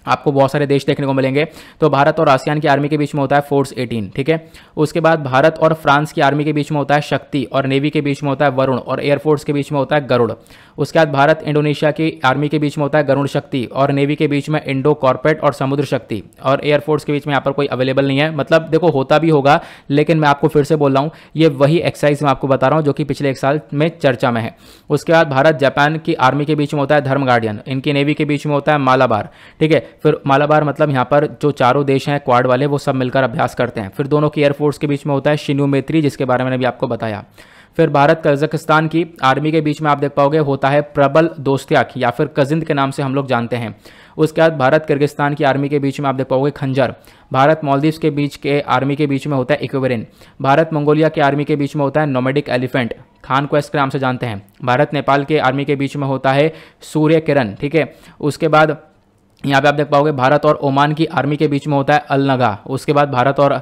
आपको बहुत सारे देश देखने को मिलेंगे। तो भारत और आसियान की आर्मी के बीच में होता है फोर्स 18, ठीक है। उसके बाद भारत और फ्रांस की आर्मी के बीच में होता है शक्ति, और नेवी के बीच में होता है वरुण, और एयरफोर्स के बीच में होता है गरुड़। उसके बाद भारत इंडोनेशिया की आर्मी के बीच में होता है गरुड़ शक्ति, और नेवी के बीच में इंडो कॉर्पेट और समुद्र शक्ति, और एयरफोर्स के बीच में यहाँ पर कोई अवेलेबल नहीं है। मतलब देखो होता भी होगा, लेकिन मैं आपको फिर से बोल रहा हूँ ये वही एक्सरसाइज मैं आपको बता रहा हूँ जो कि पिछले 1 साल में चर्चा में है। उसके बाद भारत जापान की आर्मी के बीच में होता है धर्म गार्डियन, इनकी नेवी के बीच में होता है मालाबार, ठीक है। फिर मालाबार मतलब यहाँ पर जो चारों देश हैं क्वाड वाले वो सब मिलकर अभ्यास करते हैं। फिर दोनों की एयरफोर्स के बीच में होता है शिन्यू मैत्री, जिसके बारे में भी आपको बताया। फिर भारत कजाकिस्तान की आर्मी के बीच में आप देख पाओगे होता है प्रबल दोस्त्याक या फिर कजिंद के नाम से हम लोग जानते हैं। उसके बाद भारत किर्गिस्तान की आर्मी के बीच में आप देख पाओगे खंजर। भारत मालदीव्स के बीच के आर्मी के बीच में होता है इक्वेरिन। भारत मंगोलिया के आर्मी के बीच में होता है नोमैडिक एलिफेंट, खान क्वेस्ट के नाम से जानते हैं। भारत नेपाल के आर्मी के बीच में होता है सूर्य किरण, ठीक है। उसके बाद यहाँ पे आप देख पाओगे भारत और ओमान की आर्मी के बीच में होता है अल नगा। उसके बाद भारत और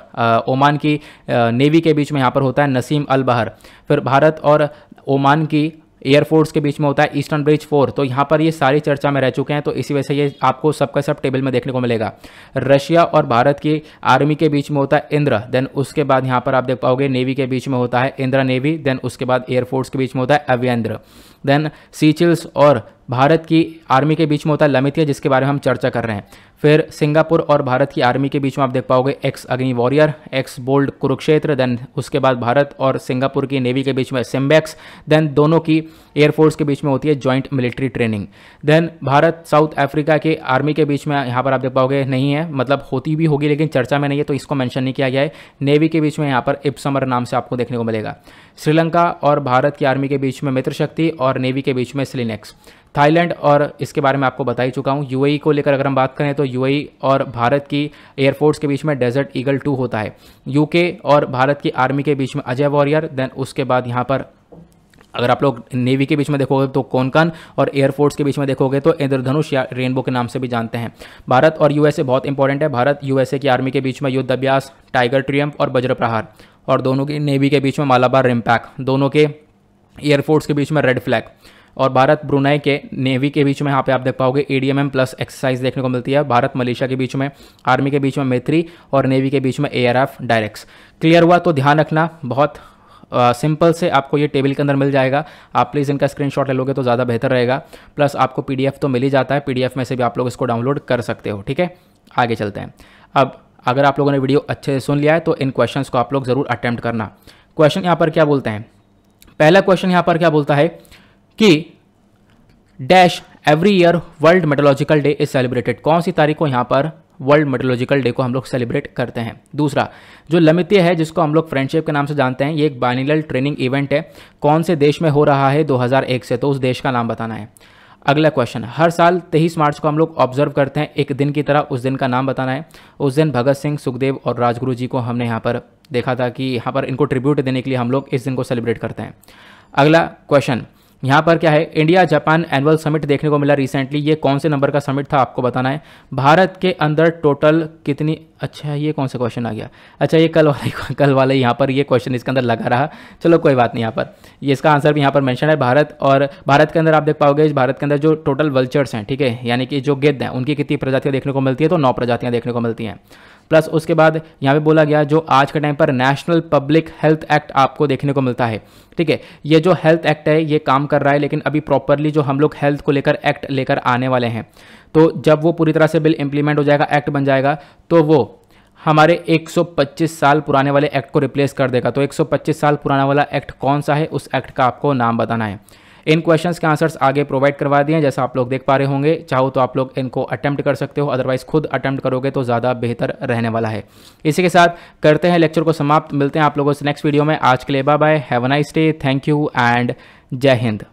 ओमान की नेवी के बीच में यहाँ पर होता है नसीम अल बहर। फिर भारत और ओमान की एयरफोर्स के बीच में होता है ईस्टर्न ब्रिज 4। तो यहाँ पर ये सारी चर्चा में रह चुके हैं, तो इसी वजह से ये आपको सबका सब टेबल में देखने को मिलेगा। रशिया और भारत की आर्मी के बीच में होता है इंद्र, देन उसके बाद यहाँ पर आप देख पाओगे नेवी के बीच में होता है इंद्रा नेवी, देन उसके बाद एयरफोर्स के बीच में होता है अव्येंद्र, देन सीचिल्स और भारत की आर्मी के बीच में होता है लमितिया, जिसके बारे में हम चर्चा कर रहे हैं। फिर सिंगापुर और भारत की आर्मी के बीच में आप देख पाओगे ex Agni warrior, ex bold Kurukshetra, then उसके बाद भारत और सिंगापुर की नेवी के बीच में सिम्बेक्स, देन दोनों की एयरफोर्स के बीच में होती है joint military training. Then Bharat South Africa के आर्मी के बीच में यहाँ पर आप देख पाओगे नहीं है, मतलब होती भी होगी लेकिन चर्चा में नहीं है, तो इसको मेंशन नहीं किया गया है। नेवी के बीच में यहाँ पर इप्समर नाम से आपको देखने को मिलेगा। श्रीलंका और भारत की आर्मी के बीच में मित्र शक्ति और नेवी के बीच में स्लिनेक्स। थाईलैंड और इसके बारे में आपको बता ही चुका हूँ। यूएई को लेकर अगर हम बात करें तो यूएई और भारत की एयरफोर्स के बीच में डेजर्ट ईगल 2 होता है। यूके और भारत की आर्मी के बीच में अजय वॉरियर, देन उसके बाद यहाँ पर अगर आप लोग नेवी के बीच में देखोगे तो कोनकन, और एयरफोर्स के बीच में देखोगे तो इंद्रधनुष या रेनबो के नाम से भी जानते हैं। भारत और यूएसए बहुत इंपॉर्टेंट है। भारत यूएसए की आर्मी के बीच में युद्ध अभ्यास टाइगर ट्रियम्फ और वज्र प्रहार, और दोनों की नेवी के बीच में मालाबार रिम्पैक, दोनों के एयरफोर्स के बीच में रेड फ्लैग, और भारत ब्रुनई के नेवी के बीच में यहाँ पे आप देख पाओगे ADMM प्लस एक्सरसाइज देखने को मिलती है। भारत मलेशिया के बीच में, आर्मी के बीच में मैत्री और नेवी के बीच में ARF डायरेक्ट्स। क्लियर हुआ? तो ध्यान रखना, बहुत सिंपल से आपको ये टेबल के अंदर मिल जाएगा। आप प्लीज़ इनका स्क्रीनशॉट ले लोगे तो ज़्यादा बेहतर रहेगा। प्लस आपको PDF तो मिल ही जाता है, PDF में से भी आप लोग इसको डाउनलोड कर सकते हो। ठीक है, आगे चलते हैं। अब अगर आप लोगों ने वीडियो अच्छे से सुन लिया है तो इन क्वेश्चंस को आप लोग ज़रूर अटेम्प्ट करना। क्वेश्चन यहाँ पर क्या बोलते हैं? पहला क्वेश्चन यहाँ पर क्या बोलता है कि dash every year world meteorological day is celebrated. कौन सी तारीख को यहाँ पर वर्ल्ड मेट्रोलॉजिकल डे को हम लोग सेलिब्रेट करते हैं? दूसरा, जो लमित्य है जिसको हम लोग फ्रेंडशिप के नाम से जानते हैं, ये एक बाइलिंगुअल ट्रेनिंग इवेंट है, कौन से देश में हो रहा है 2001 से, तो उस देश का नाम बताना है। अगला क्वेश्चन, हर साल 23 मार्च को हम लोग ऑब्जर्व करते हैं एक दिन की तरह, उस दिन का नाम बताना है। उस दिन भगत सिंह, सुखदेव और राजगुरु जी को हमने यहाँ पर देखा था कि यहाँ पर इनको ट्रिब्यूट देने के लिए हम लोग इस दिन को सेलिब्रेट करते हैं। अगला क्वेश्चन यहाँ पर क्या है? इंडिया जापान एनुअल समिट देखने को मिला रिसेंटली, ये कौन से नंबर का समिट था आपको बताना है। भारत के अंदर टोटल कितनी, अच्छा ये कौन सा क्वेश्चन आ गया? अच्छा ये कल वाले यहाँ पर ये क्वेश्चन इसके अंदर लगा रहा, चलो कोई बात नहीं। यहाँ पर ये इसका आंसर भी यहाँ पर मेंशन है भारत, और भारत के अंदर आप देख पाओगे भारत के अंदर जो टोटल वल्चर्स हैं, ठीक है, यानी कि जो गिद्ध हैं, उनकी कितनी प्रजातियाँ देखने को मिलती है? तो 9 प्रजातियाँ देखने को मिलती हैं। प्लस उसके बाद यहाँ पे बोला गया जो आज के टाइम पर नेशनल पब्लिक हेल्थ एक्ट आपको देखने को मिलता है। ठीक है, ये जो हेल्थ एक्ट है ये काम कर रहा है, लेकिन अभी प्रॉपरली जो हम लोग हेल्थ को लेकर एक्ट लेकर आने वाले हैं, तो जब वो पूरी तरह से बिल इंप्लीमेंट हो जाएगा, एक्ट बन जाएगा, तो वो हमारे 125 साल पुराने वाले एक्ट को रिप्लेस कर देगा। तो 125 साल पुराना वाला एक्ट कौन सा है, उस एक्ट का आपको नाम बताना है। इन क्वेश्चंस के आंसर्स आगे प्रोवाइड करवा दिए हैं, जैसा आप लोग देख पा रहे होंगे। चाहो तो आप लोग इनको अटेम्प्ट कर सकते हो, अदरवाइज खुद अटेम्प्ट करोगे तो ज़्यादा बेहतर रहने वाला है। इसी के साथ करते हैं लेक्चर को समाप्त। मिलते हैं आप लोगों से नेक्स्ट वीडियो में। आज के लिए bye bye, have a nice day, thank you and जय हिंद।